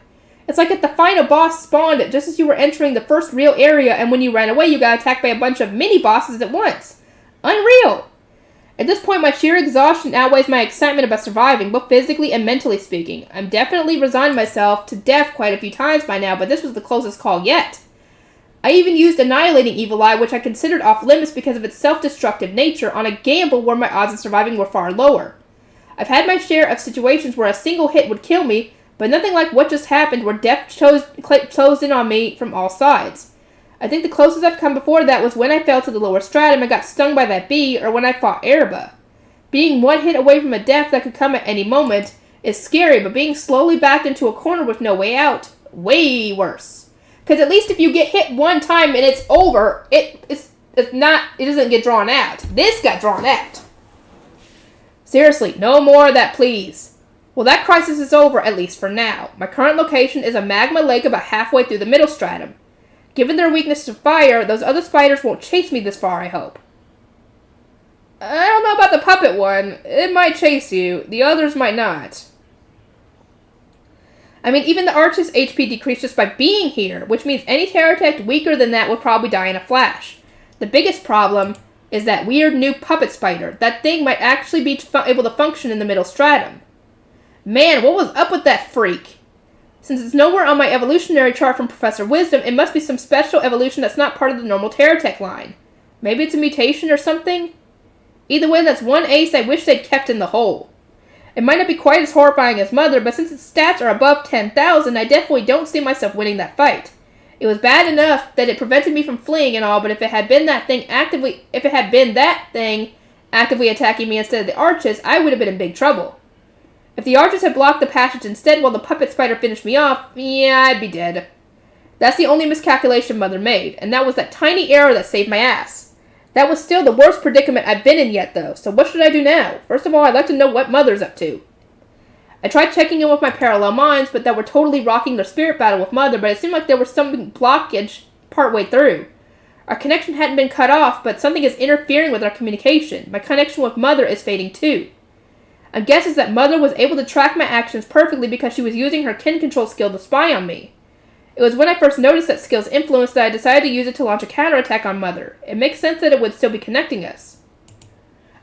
It's like if the final boss spawned just as you were entering the first real area, and when you ran away, you got attacked by a bunch of mini-bosses at once. Unreal. At this point, my sheer exhaustion outweighs my excitement about surviving, both physically and mentally speaking. I'm definitely resigned myself to death quite a few times by now, but this was the closest call yet. I even used Annihilating Evil Eye, which I considered off-limits because of its self-destructive nature, on a gamble where my odds of surviving were far lower. I've had my share of situations where a single hit would kill me, but nothing like what just happened where death closed in on me from all sides. I think the closest I've come before that was when I fell to the lower stratum and got stung by that bee, or when I fought Erba. Being one hit away from a death that could come at any moment is scary, but being slowly backed into a corner with no way out, way worse. Because at least if you get hit one time and it's over, it doesn't get drawn out. This got drawn out. Seriously, no more of that, please. Well, that crisis is over, at least for now. My current location is a magma lake about halfway through the middle stratum. Given their weakness to fire, those other spiders won't chase me this far, I hope. I don't know about the puppet one. It might chase you. The others might not. I mean, even the Arch's HP decreased just by being here, which means any Terratect weaker than that would probably die in a flash. The biggest problem is that weird new puppet spider. That thing might actually be able to function in the middle stratum. Man, what was up with that freak? Since it's nowhere on my evolutionary chart from Professor Wisdom, it must be some special evolution that's not part of the normal Terratech line. Maybe it's a mutation or something? Either way, that's one ace I wish they'd kept in the hole. It might not be quite as horrifying as Mother, but since its stats are above 10,000, I definitely don't see myself winning that fight. It was bad enough that it prevented me from fleeing and all, but if it had been that thing actively attacking me instead of the Arches, I would have been in big trouble. If the Arches had blocked the passage instead while the puppet spider finished me off, yeah, I'd be dead. That's the only miscalculation Mother made, and that was that tiny error that saved my ass. That was still the worst predicament I've been in yet, though, so what should I do now? First of all, I'd like to know what Mother's up to. I tried checking in with my parallel minds, but that were totally rocking their spirit battle with Mother, but it seemed like there was some blockage partway through. Our connection hadn't been cut off, but something is interfering with our communication. My connection with Mother is fading too. My guess is that Mother was able to track my actions perfectly because she was using her kin control skill to spy on me. It was when I first noticed that skill's influence that I decided to use it to launch a counterattack on Mother. It makes sense that it would still be connecting us.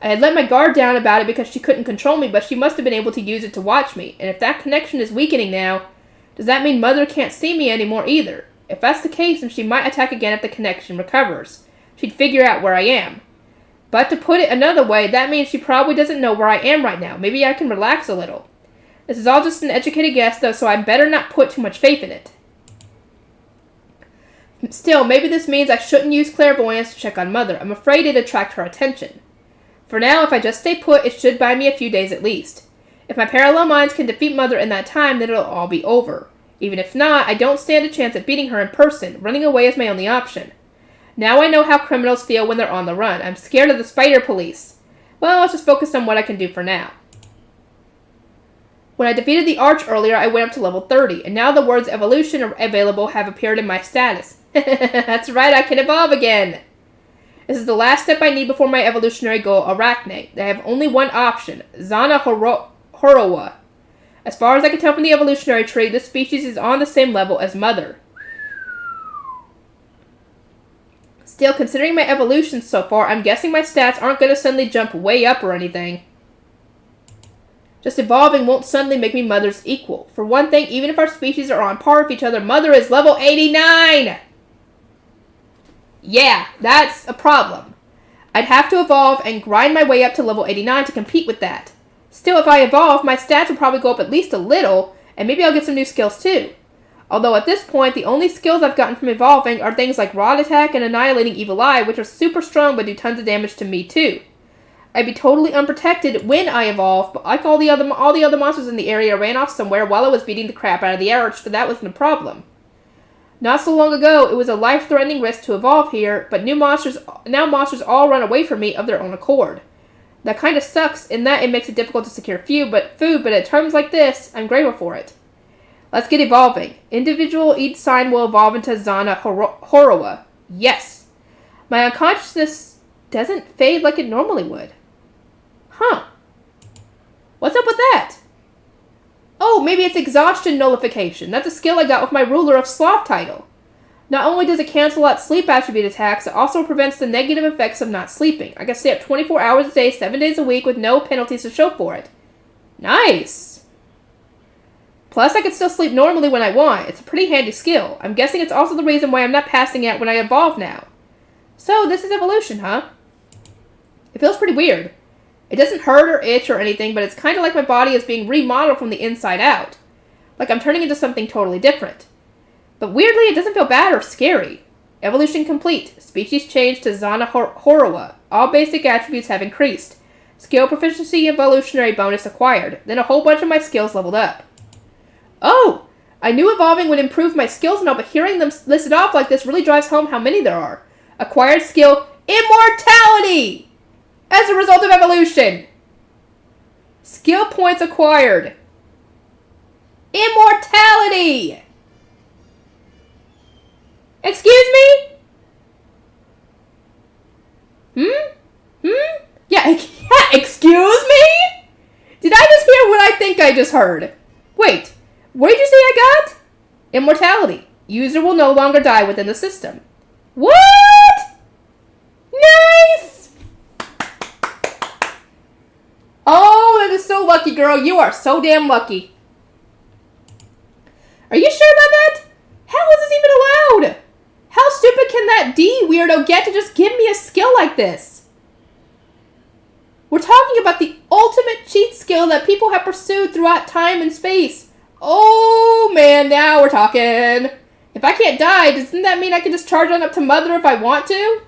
I had let my guard down about it because she couldn't control me, but she must have been able to use it to watch me, and if that connection is weakening now, does that mean Mother can't see me anymore either? If that's the case, then she might attack again if the connection recovers. She'd figure out where I am. But to put it another way, that means she probably doesn't know where I am right now. Maybe I can relax a little. This is all just an educated guess, though, so I better not put too much faith in it. Still, maybe this means I shouldn't use clairvoyance to check on Mother. I'm afraid it'd attract her attention. For now, if I just stay put, it should buy me a few days at least. If my parallel minds can defeat Mother in that time, then it'll all be over. Even if not, I don't stand a chance at beating her in person. Running away is my only option. Now I know how criminals feel when they're on the run. I'm scared of the spider police. Well, let's just focus on what I can do for now. When I defeated the Arch earlier, I went up to level 30, and now the words evolution available have appeared in my status. That's right, I can evolve again! This is the last step I need before my evolutionary goal, Arachne. I have only one option, Zana Horowa. As far as I can tell from the evolutionary tree, this species is on the same level as Mother. Still, considering my evolution so far, I'm guessing my stats aren't going to suddenly jump way up or anything. Just evolving won't suddenly make me Mother's equal. For one thing, even if our species are on par with each other, Mother is level 89! Yeah, that's a problem. I'd have to evolve and grind my way up to level 89 to compete with that. Still, if I evolve, my stats will probably go up at least a little, and maybe I'll get some new skills too. Although at this point, the only skills I've gotten from evolving are things like Rod Attack and Annihilating Evil Eye, which are super strong but do tons of damage to me too. I'd be totally unprotected when I evolve, but like all the other monsters in the area ran off somewhere while I was beating the crap out of the Arch, so that wasn't a problem. Not so long ago, it was a life-threatening risk to evolve here, but now monsters all run away from me of their own accord. That kind of sucks in that it makes it difficult to secure food, but at times like this, I'm grateful for it. Let's get evolving. Individual each sign will evolve into Zana Horowa. Yes. My unconsciousness doesn't fade like it normally would. Huh. What's up with that? Oh, maybe it's exhaustion nullification. That's a skill I got with my Ruler of Sloth title. Not only does it cancel out sleep attribute attacks, it also prevents the negative effects of not sleeping. I can stay up 24 hours a day, 7 days a week with no penalties to show for it. Nice! Plus, I can still sleep normally when I want. It's a pretty handy skill. I'm guessing it's also the reason why I'm not passing out when I evolve now. So, this is evolution, huh? It feels pretty weird. It doesn't hurt or itch or anything, but it's kind of like my body is being remodeled from the inside out. like I'm turning into something totally different. But weirdly, it doesn't feel bad or scary. Evolution complete. Species changed to Zana Horowa. All basic attributes have increased. Skill proficiency evolutionary bonus acquired. Then a whole bunch of my skills leveled up. Oh! I knew evolving would improve my skills and all, but hearing them listed off like this really drives home how many there are. Acquired skill immortality! As a result of evolution. Skill points acquired. Immortality! Excuse me? Yeah, excuse me? Did I just hear what I think I just heard? Wait, what did you say I got? Immortality. User will no longer die within the system. What? Nice! Oh, that is so lucky, girl. You are so damn lucky. Are you sure about that? How is this even allowed? How stupid can that D weirdo get to just give me a skill like this? We're talking about the ultimate cheat skill that people have pursued throughout time and space. Oh man, now we're talking. If I can't die, doesn't that mean I can just charge on up to Mother if I want to?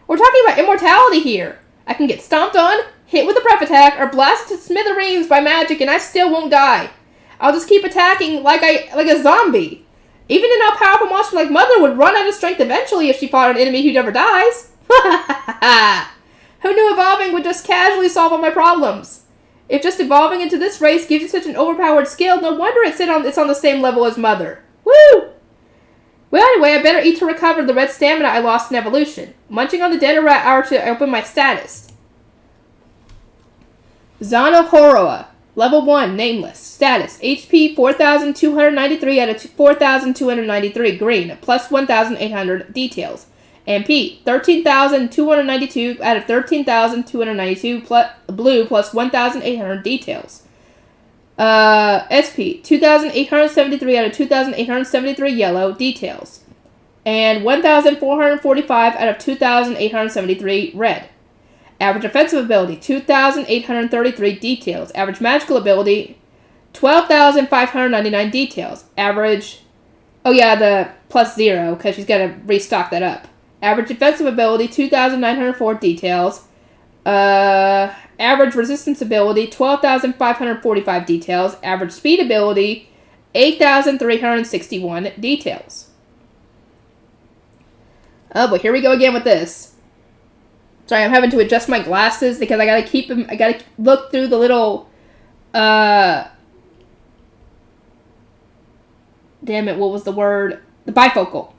We're talking about immortality here. I can get stomped on, hit with a breath attack, or blasted to smithereens by magic and I still won't die. I'll just keep attacking like a zombie. Even an all-powerful monster like Mother would run out of strength eventually if she fought an enemy who never dies. Who knew evolving would just casually solve all my problems? If just evolving into this race gives you such an overpowered skill, no wonder it's on the same level as Mother. Woo! Well, anyway, I better eat to recover the red stamina I lost in evolution. Munching on the dead rat hour to open my status. Zana Horoa. Level 1, nameless. Status, HP 4,293 out of 4,293, green, plus 1,800, details. MP, 13,292 out of 13,292, blue, plus 1,800, details. SP, 2,873 out of 2,873, yellow, details. And 1,445 out of 2,873, red. Average offensive ability, 2,833 details. Average magical ability, 12,599 details. Average, oh yeah, the plus 0, because she's got to restock that up. Average defensive ability, 2,904 details. Average resistance ability, 12,545 details. Average speed ability, 8,361 details. Oh, but here we go again with this. Sorry, I'm having to adjust my glasses because I gotta keep them. I gotta look through the little. Damn it! What was the word? The bifocal.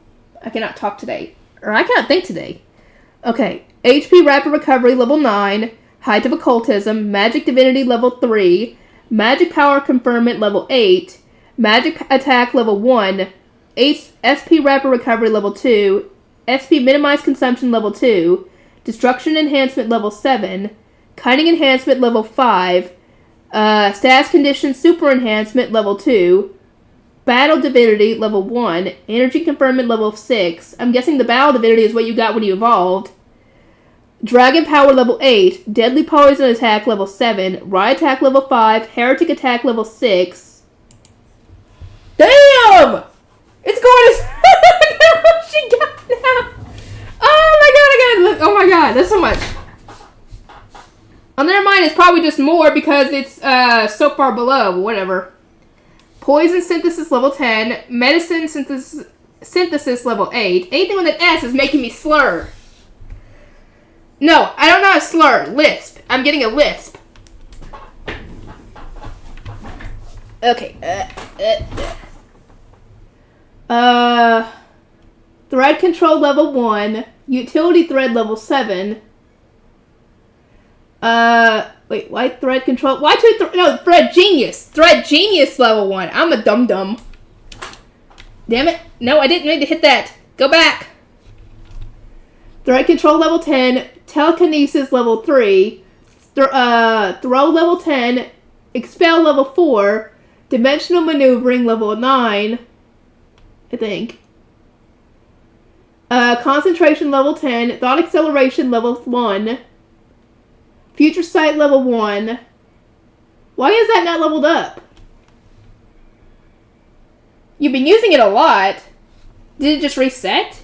I cannot talk today, or I cannot think today. Okay, HP Rapid Recovery level 9, Height of Occultism, Magic Divinity level 3, Magic Power Conferment level 8, Magic Attack level 1, SP Rapid Recovery level 2, SP Minimize Consumption level 2. Destruction Enhancement level 7, Cunning Enhancement level 5, Status Condition Super Enhancement level 2, Battle Divinity level 1, Energy Conferment level 6, I'm guessing the Battle Divinity is what you got when you evolved, Dragon Power level 8, Deadly Poison Attack level 7, Ride Attack level 5, Heretic Attack level 6. Damn! It's going to... what she got now? Oh my god, that's so much. Oh, never mind, it's probably just more because it's so far below, but whatever. Poison Synthesis level 10, Medicine Synthesis level 8. Anything with an S is making me slur. No, I don't know how to slur. Lisp. I'm getting a lisp. Okay. Thread Control level 1. Utility Thread level 7. Wait, why Thread Control? Why no, Thread Genius. Thread Genius level 1. I'm a dum-dum. Damn it. No, I didn't mean to hit that. Go back. Thread Control level 10. Telekinesis level 3. Throw level 10. Expel level 4. Dimensional Maneuvering level 9. I think. Concentration level 10. Thought Acceleration level 1. Future Sight level 1. Why is that not leveled up? You've been using it a lot. Did it just reset?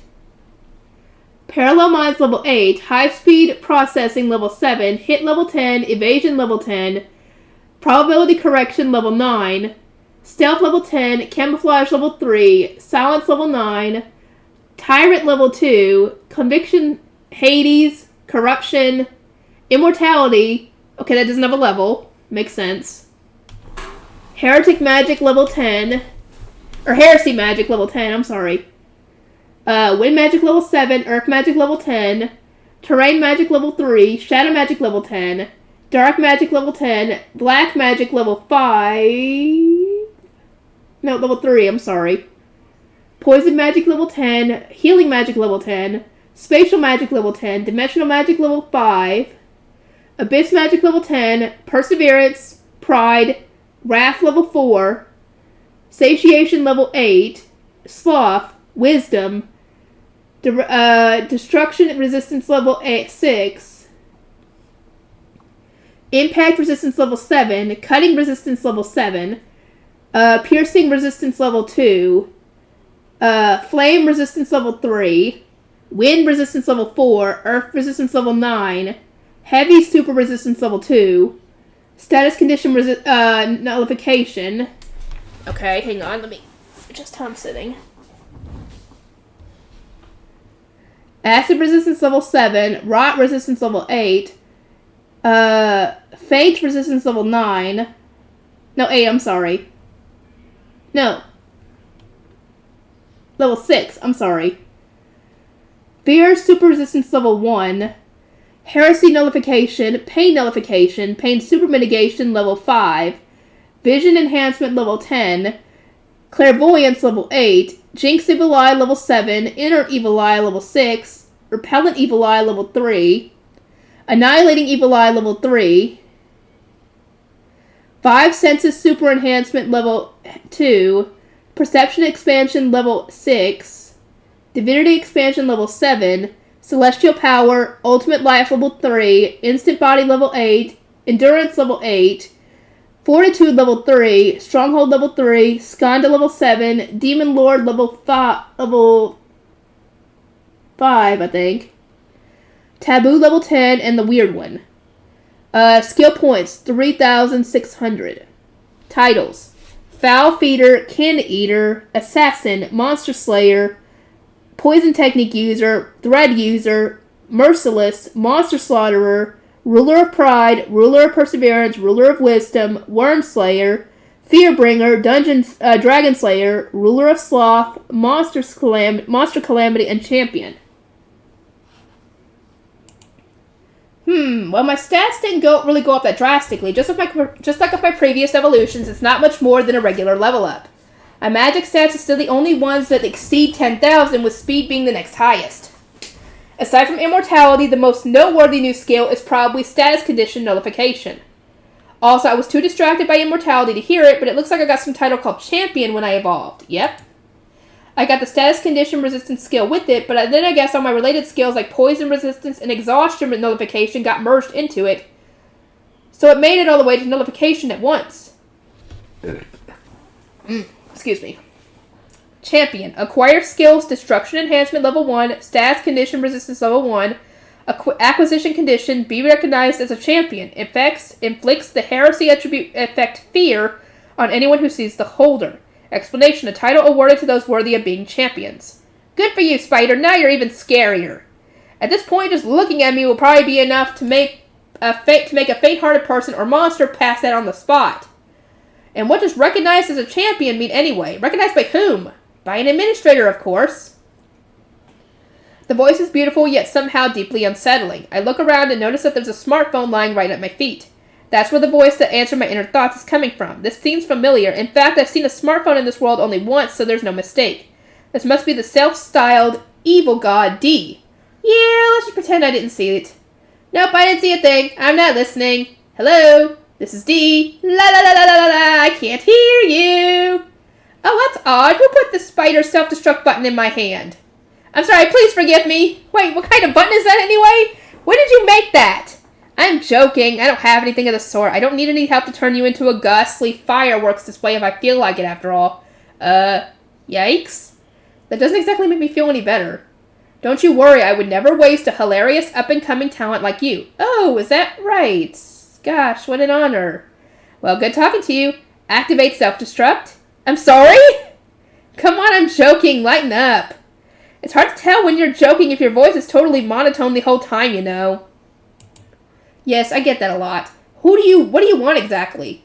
Parallel Minds level 8, High Speed Processing level 7, Hit level 10, Evasion level 10, Probability Correction level 9, Stealth level 10, Camouflage level 3, Silence level 9, Tyrant level 2, Conviction, Hades, Corruption, Immortality. Okay, that doesn't have a level. Makes sense. Heretic Magic level 10. Or Heresy Magic level 10, I'm sorry. Wind Magic level 7, Earth Magic level 10, Terrain Magic level 3, Shadow Magic level 10, Dark Magic level 10, Black Magic level 5... No, level 3, I'm sorry. Poison Magic level 10, Healing Magic level 10, Spatial Magic level 10, Dimensional Magic level 5, Abyss Magic level 10, Perseverance, Pride, Wrath level 4, Satiation level 8, Sloth, Wisdom, Destruction Resistance level 6, Impact Resistance level 7, Cutting Resistance level 7, Piercing Resistance level 2, Flame Resistance level 3, Wind Resistance level 4, Earth Resistance level 9, Heavy Super Resistance level 2, Status Condition Nullification. Okay, hang on, let me adjust how I'm sitting. Acid Resistance level 7, Rot Resistance level 8, Fate Resistance level 9. No, 8, I'm sorry. No. Level 6, I'm sorry. Fear Super Resistance level 1, Heresy Nullification, Pain Nullification, Pain Super Mitigation level 5, Vision Enhancement level 10, Clairvoyance level 8, Jinx Evil Eye level 7, Inner Evil Eye level 6, Repellent Evil Eye level 3, Annihilating Evil Eye level 3, 5 Senses Super Enhancement level 2, Perception Expansion level 6, Divinity Expansion level 7, Celestial Power, Ultimate Life level 3, Instant Body level 8, Endurance level 8, Fortitude level 3, Stronghold level 3, Skanda level 7, Demon Lord level 5, I think. Taboo level 10, and the weird one. Skill points, 3,600. Titles: Foul Feeder, Kin Eater, Assassin, Monster Slayer, Poison Technique User, Thread User, Merciless, Monster Slaughterer, Ruler of Pride, Ruler of Perseverance, Ruler of Wisdom, Worm Slayer, Fearbringer, Dragon Slayer, Ruler of Sloth, Monster Calamity, and Champion. Well, my stats didn't really go up that drastically. Just like with my previous evolutions, it's not much more than a regular level up. My magic stats are still the only ones that exceed 10,000, with speed being the next highest. Aside from immortality, the most noteworthy new skill is probably status condition nullification. Also, I was too distracted by immortality to hear it, but it looks like I got some title called Champion when I evolved. Yep. I got the status condition resistance skill with it, but then I guess all my related skills like poison resistance and exhaustion nullification got merged into it. So it made it all the way to nullification at once. Excuse me. Champion. Acquire skills, destruction enhancement level 1, status condition resistance level 1, acquisition condition, be recognized as a champion. Inflicts the heresy attribute effect fear on anyone who sees the holder. Explanation: a title awarded to those worthy of being champions. Good for you, Spider. Now you're even scarier. At this point, just looking at me will probably be enough to make a faint-hearted person or monster pass that on the spot. And what does recognized as a champion mean anyway? Recognized by whom? By an administrator, of course. The voice is beautiful, yet somehow deeply unsettling. I look around and notice that there's a smartphone lying right at my feet. That's where the voice that answered my inner thoughts is coming from. This seems familiar. In fact, I've seen a smartphone in this world only once, so there's no mistake. This must be the self-styled evil god D. Yeah, let's just pretend I didn't see it. Nope, I didn't see a thing. I'm not listening. Hello? This is D. La la la la la la, I can't hear you. Oh, that's odd. Who put the spider self-destruct button in my hand? I'm sorry, please forgive me. Wait, what kind of button is that anyway? When did you make that? I'm joking. I don't have anything of the sort. I don't need any help to turn you into a ghastly fireworks display if I feel like it, after all. Yikes. That doesn't exactly make me feel any better. Don't you worry, I would never waste a hilarious up-and-coming talent like you. Oh, is that right? Gosh, what an honor. Well, good talking to you. Activate self-destruct. I'm sorry? Come on, I'm joking. Lighten up. It's hard to tell when you're joking if your voice is totally monotone the whole time, you know. Yes, I get that a lot. What do you want exactly?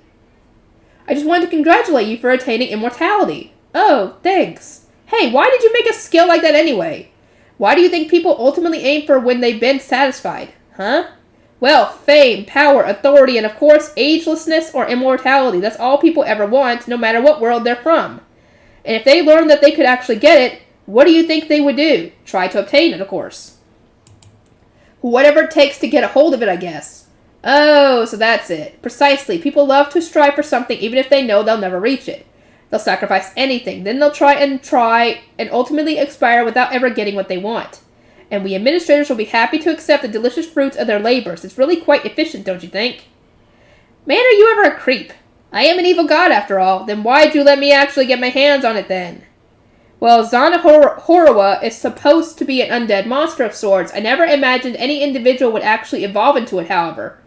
I just wanted to congratulate you for attaining immortality. Oh, thanks. Hey, why did you make a skill like that anyway? Why do you think people ultimately aim for when they've been satisfied? Huh? Well, fame, power, authority, and of course, agelessness or immortality. That's all people ever want, no matter what world they're from. And if they learned that they could actually get it, what do you think they would do? Try to obtain it, of course. Whatever it takes to get a hold of it, I guess. Oh, so that's it. Precisely. People love to strive for something even if they know they'll never reach it. They'll sacrifice anything. Then they'll try and ultimately expire without ever getting what they want. And we administrators will be happy to accept the delicious fruits of their labors. It's really quite efficient, don't you think? Man, are you ever a creep? I am an evil god, after all. Then why'd you let me actually get my hands on it, then? Well, Zana Horowa is supposed to be an undead monster of sorts. I never imagined any individual would actually evolve into it, however.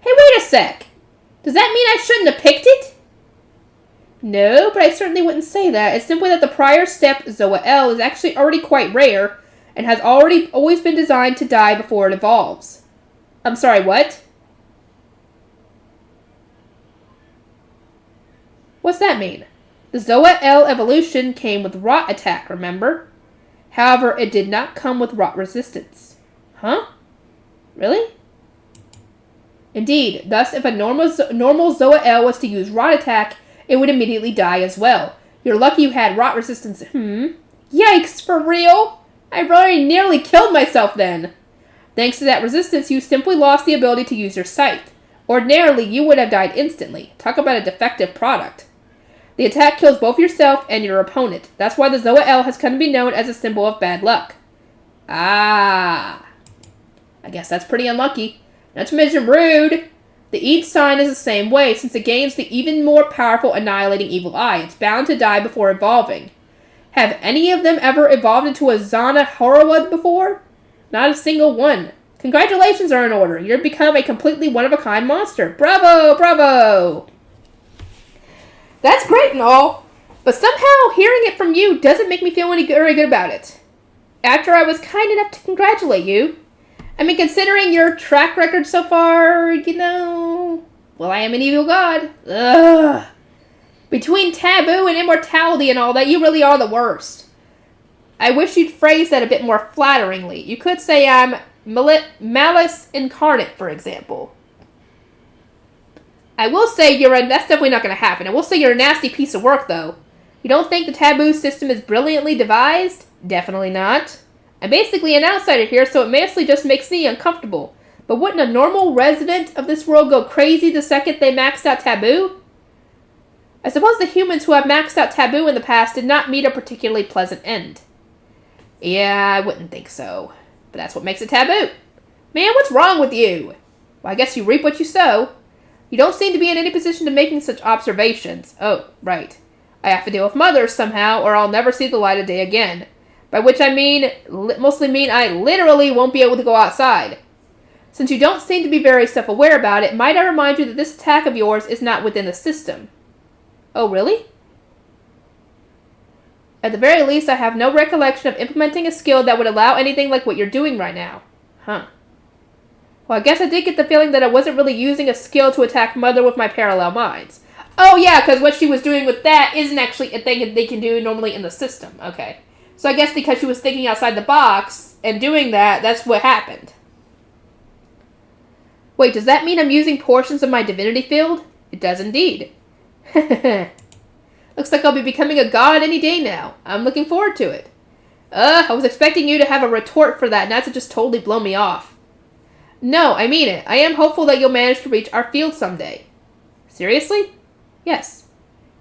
Hey, wait a sec. Does that mean I shouldn't have picked it? No, but I certainly wouldn't say that. It's simply that the prior step, Zoa-L, is actually already quite rare, and has always been designed to die before it evolves. I'm sorry, what? What's that mean? The Zoa-L evolution came with rot attack, remember? However, it did not come with rot resistance. Huh? Really? Indeed, thus if a normal Zoa-L was to use rot attack, it would immediately die as well. You're lucky you had rot resistance. Yikes, for real? I really nearly killed myself then. Thanks to that resistance, you simply lost the ability to use your sight. Ordinarily, you would have died instantly. Talk about a defective product. The attack kills both yourself and your opponent. That's why the Zoa-L has come to be known as a symbol of bad luck. Ah. I guess that's pretty unlucky. Not to mention rude. The each sign is the same way, since it gains the even more powerful annihilating evil eye. It's bound to die before evolving. Have any of them ever evolved into a Zana Horowa before? Not a single one. Congratulations are in order. You've become a completely one-of-a-kind monster. Bravo! Bravo! That's great and all, but somehow hearing it from you doesn't make me feel very good about it. After I was kind enough to congratulate you, I mean, considering your track record so far, well, I am an evil god. Ugh. Between taboo and immortality and all that, you really are the worst. I wish you'd phrase that a bit more flatteringly. You could say I'm malice incarnate, for example. I will say that's definitely not going to happen. I will say you're a nasty piece of work, though. You don't think the taboo system is brilliantly devised? Definitely not. I'm basically an outsider here, so it mostly just makes me uncomfortable. But wouldn't a normal resident of this world go crazy the second they maxed out taboo? I suppose the humans who have maxed out taboo in the past did not meet a particularly pleasant end. Yeah, I wouldn't think so. But that's what makes it taboo. Man, what's wrong with you? Well, I guess you reap what you sow. You don't seem to be in any position to making such observations. Oh, right. I have to deal with mothers somehow, or I'll never see the light of day again. By which I mostly mean I literally won't be able to go outside. Since you don't seem to be very self-aware about it, might I remind you that this attack of yours is not within the system? Oh, really? At the very least, I have no recollection of implementing a skill that would allow anything like what you're doing right now. Huh. Well, I guess I did get the feeling that I wasn't really using a skill to attack Mother with my parallel minds. Oh, yeah, because what she was doing with that isn't actually a thing that they can do normally in the system. Okay. So I guess because she was thinking outside the box and doing that, that's what happened. Wait, does that mean I'm using portions of my divinity field? It does indeed. Looks like I'll be becoming a god any day now. I'm looking forward to it. I was expecting you to have a retort for that, not to just totally blow me off. No, I mean it. I am hopeful that you'll manage to reach our field someday. Seriously? Yes.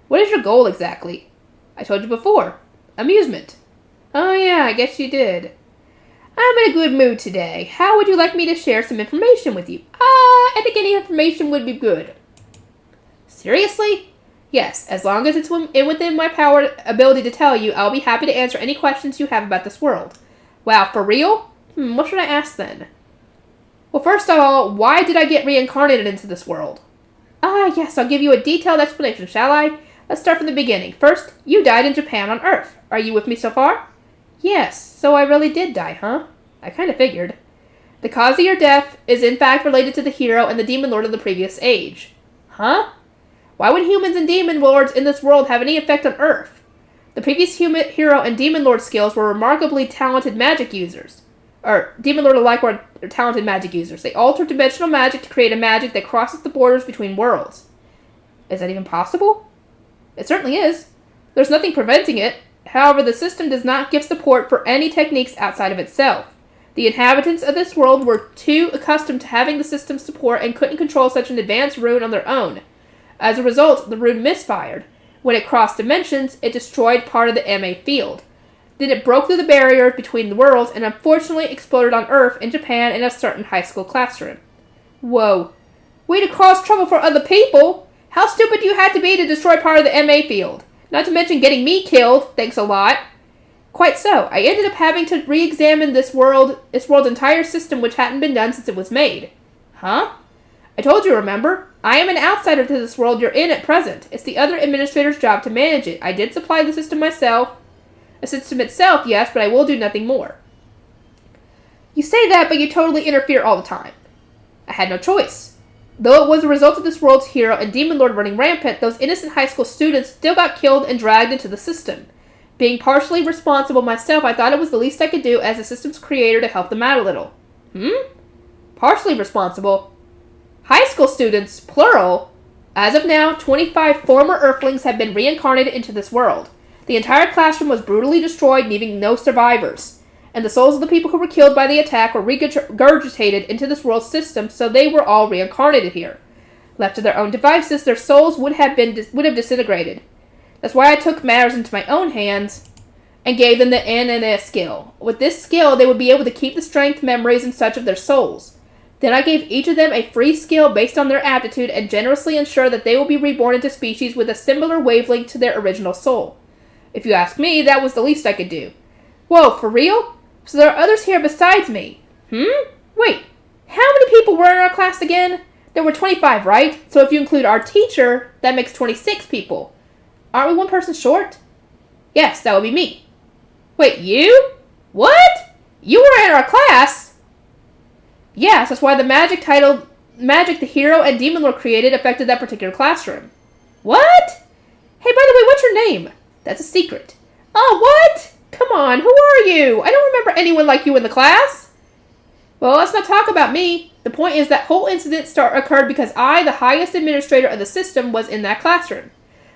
What is your goal exactly? I told you before. Amusement. Oh yeah, I guess you did. I'm in a good mood today. How would you like me to share some information with you? I think any information would be good. Seriously? Yes, as long as it's within my power ability to tell you, I'll be happy to answer any questions you have about this world. Wow, for real? What should I ask then? Well, first of all, why did I get reincarnated into this world? Ah, yes, I'll give you a detailed explanation, shall I? Let's start from the beginning. First, you died in Japan on Earth. Are you with me so far? Yes, so I really did die, huh? I kind of figured. The cause of your death is in fact related to the hero and the demon lord of the previous age. Huh? Why would humans and demon lords in this world have any effect on Earth? The previous hero and demon lord skills were remarkably talented magic users. Or, demon lord alike were talented magic users. They altered dimensional magic to create a magic that crosses the borders between worlds. Is that even possible? It certainly is. There's nothing preventing it. However, the system does not give support for any techniques outside of itself. The inhabitants of this world were too accustomed to having the system's support and couldn't control such an advanced rune on their own. As a result, the rune misfired. When it crossed dimensions, it destroyed part of the MA field. Then it broke through the barrier between the worlds and unfortunately exploded on Earth in Japan in a certain high school classroom. Whoa. Way to cause trouble for other people! How stupid you had to be to destroy part of the MA field? Not to mention getting me killed, thanks a lot. Quite so. I ended up having to re-examine this world's entire system, which hadn't been done since it was made. Huh? I told you, remember? I am an outsider to this world you're in at present. It's the other administrator's job to manage it. I did supply the system myself. The system itself, yes, but I will do nothing more. You say that, but you totally interfere all the time. I had no choice. Though it was a result of this world's hero and demon lord running rampant, those innocent high school students still got killed and dragged into the system. Being partially responsible myself, I thought it was the least I could do as the system's creator to help them out a little. Partially responsible? High school students, plural. As of now, 25 former Earthlings have been reincarnated into this world. The entire classroom was brutally destroyed, leaving no survivors. And the souls of the people who were killed by the attack were regurgitated into this world's system, so they were all reincarnated here. Left to their own devices, their souls would have disintegrated. That's why I took matters into my own hands and gave them the NNS skill. With this skill, they would be able to keep the strength, memories, and such of their souls. Then I gave each of them a free skill based on their aptitude and generously ensured that they will be reborn into species with a similar wavelength to their original soul. If you ask me, that was the least I could do. Whoa, for real? So there are others here besides me? Wait, how many people were in our class again? There were 25, right? So if you include our teacher, that makes 26 people. Aren't we one person short? Yes, that would be me. Wait, you? What? You were in our class? Yes, that's why the magic the hero and demon lord created affected that particular classroom. What? Hey, by the way, what's your name? That's a secret. Oh, what? Come on, who are you? I don't remember anyone like you in the class. Well, let's not talk about me. The point is that whole incident occurred because I, the highest administrator of the system, was in that classroom.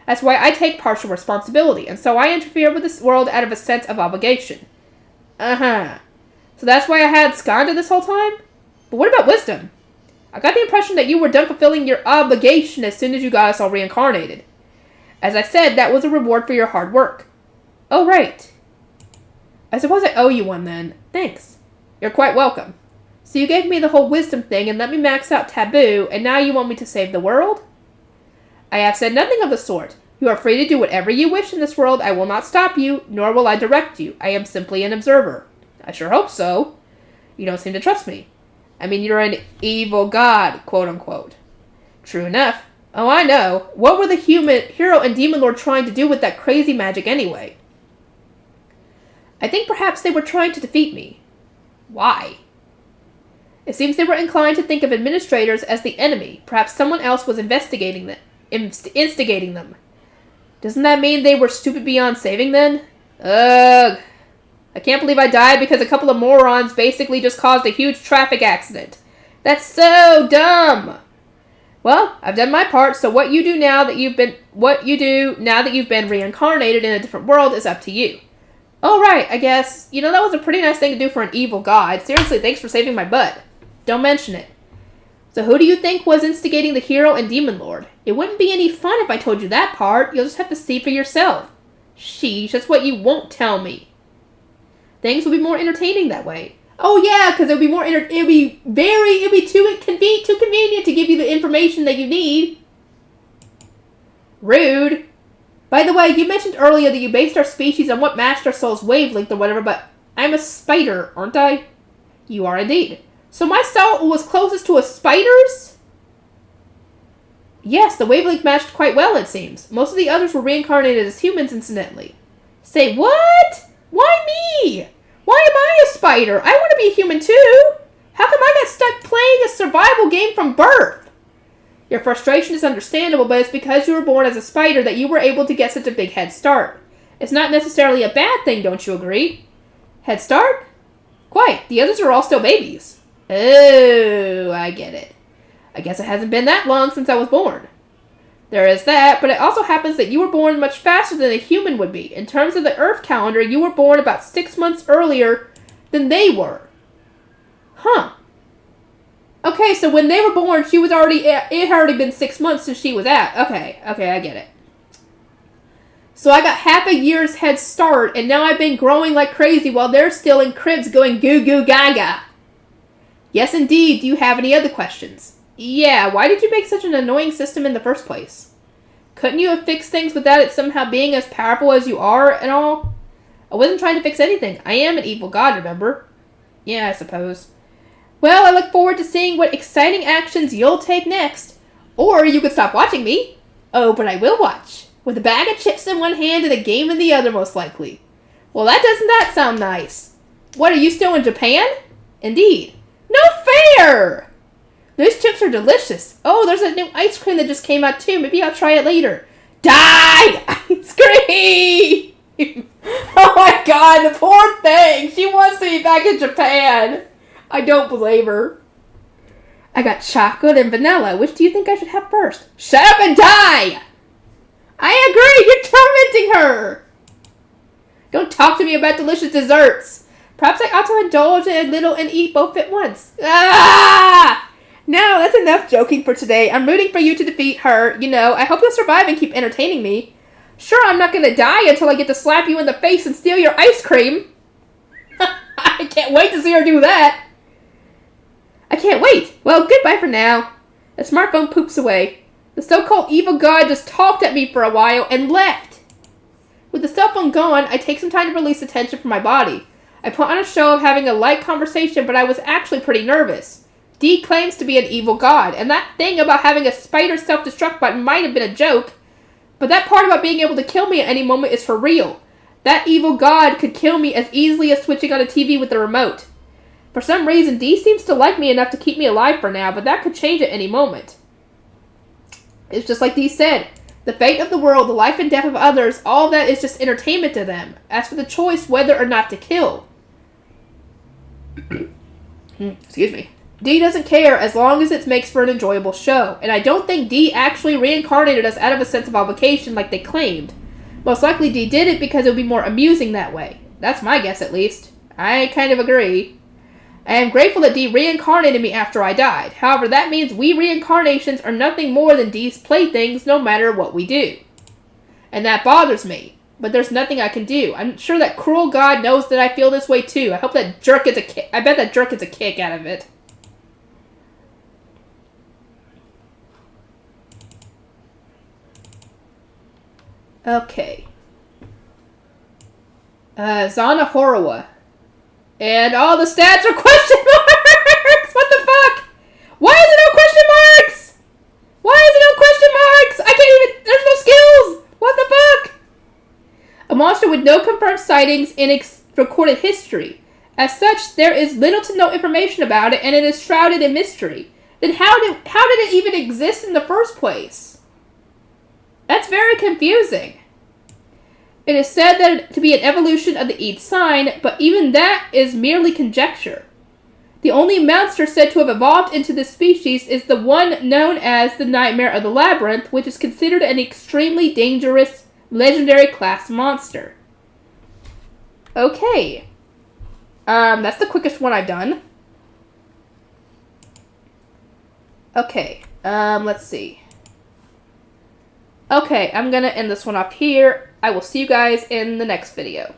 That's why I take partial responsibility, and so I interfere with this world out of a sense of obligation. So that's why I had Skanda this whole time? But what about wisdom? I got the impression that you were done fulfilling your obligation as soon as you got us all reincarnated. As I said, that was a reward for your hard work. Oh, right. I suppose I owe you one then. Thanks. You're quite welcome. So you gave me the whole wisdom thing and let me max out taboo, and now you want me to save the world? I have said nothing of the sort. You are free to do whatever you wish in this world. I will not stop you, nor will I direct you. I am simply an observer. I sure hope so. You don't seem to trust me. I mean, you're an evil god, quote-unquote. True enough. Oh, I know. What were the hero and demon lord trying to do with that crazy magic anyway? I think perhaps they were trying to defeat me. Why? It seems they were inclined to think of administrators as the enemy. Perhaps someone else was instigating them. Doesn't that mean they were stupid beyond saving then? Ugh. I can't believe I died because a couple of morons basically just caused a huge traffic accident. That's so dumb. Well, I've done my part, so what you do now that you've been reincarnated in a different world is up to you. Oh, right, I guess. You know, that was a pretty nice thing to do for an evil god. Seriously, thanks for saving my butt. Don't mention it. So who do you think was instigating the hero and demon lord? It wouldn't be any fun if I told you that part. You'll just have to see for yourself. Sheesh, that's what you won't tell me. Things will be more entertaining that way. Oh yeah, because it'll be too convenient to give you the information that you need. Rude. By the way, you mentioned earlier that you based our species on what matched our soul's wavelength or whatever, but I'm a spider, aren't I? You are indeed. So my soul was closest to a spider's? Yes, the wavelength matched quite well, it seems. Most of the others were reincarnated as humans, incidentally. Say what? Why me? Why am I a spider? I want to be a human too. How come I got stuck playing a survival game from birth? Your frustration is understandable, but it's because you were born as a spider that you were able to get such a big head start. It's not necessarily a bad thing, don't you agree? Head start? Quite. The others are all still babies. Oh, I get it. I guess it hasn't been that long since I was born. There is that, but it also happens that you were born much faster than a human would be. In terms of the Earth calendar, you were born about 6 months earlier than they were. Huh. Okay, so when they were born, it had already been 6 months since she was out. Okay, I get it. So I got half a year's head start, and now I've been growing like crazy while they're still in cribs going goo goo gaga. Yes, indeed. Do you have any other questions? Yeah, why did you make such an annoying system in the first place? Couldn't you have fixed things without it somehow being as powerful as you are and all? I wasn't trying to fix anything. I am an evil god, remember? Yeah, I suppose. Well, I look forward to seeing what exciting actions you'll take next. Or you could stop watching me. Oh, but I will watch. With a bag of chips in one hand and a game in the other, most likely. Well, doesn't that sound nice? What, are you still in Japan? Indeed. No fair! Those chips are delicious. Oh, there's a new ice cream that just came out too. Maybe I'll try it later. Die! Ice cream! Oh my god, the poor thing! She wants to be back in Japan. I don't blame her. I got chocolate and vanilla. Which do you think I should have first? Shut up and die! I agree! You're tormenting her! Don't talk to me about delicious desserts. Perhaps I ought to indulge a little and eat both at once. Ah! Now, that's enough joking for today. I'm rooting for you to defeat her. You know, I hope you'll survive and keep entertaining me. Sure, I'm not going to die until I get to slap you in the face and steal your ice cream. I can't wait to see her do that. I can't wait. Well, goodbye for now. The smartphone poops away. The so-called evil god just talked at me for a while and left. With the cell phone gone, I take some time to release the tension from my body. I put on a show of having a light conversation, but I was actually pretty nervous. D claims to be an evil god, and that thing about having a spider self-destruct button might have been a joke. But that part about being able to kill me at any moment is for real. That evil god could kill me as easily as switching on a TV with the remote. For some reason, D seems to like me enough to keep me alive for now, but that could change at any moment. It's just like D said. The fate of the world, the life and death of others, all of that is just entertainment to them. As for the choice whether or not to kill. Excuse me. D doesn't care as long as it makes for an enjoyable show. And I don't think D actually reincarnated us out of a sense of obligation like they claimed. Most likely D did it because it would be more amusing that way. That's my guess at least. I kind of agree. I am grateful that D reincarnated me after I died. However, that means we reincarnations are nothing more than D's playthings no matter what we do. And that bothers me. But there's nothing I can do. I'm sure that cruel god knows that I feel this way too. I hope that jerk gets a kick. I bet that jerk gets a kick out of it. Okay. Zana Horowa. And all the stats are question marks! What the fuck? Why is it no question marks? Why is it no question marks? I can't even... There's no skills! What the fuck? A monster with no confirmed sightings in recorded history. As such, there is little to no information about it, and it is shrouded in mystery. Then how did it even exist in the first place? That's very confusing. It is said that to be an evolution of the Eid sign, but even that is merely conjecture. The only monster said to have evolved into this species is the one known as the Nightmare of the Labyrinth, which is considered an extremely dangerous, legendary class monster. Okay. That's the quickest one I've done. Okay, let's see. Okay, I'm gonna end this one up here. I will see you guys in the next video.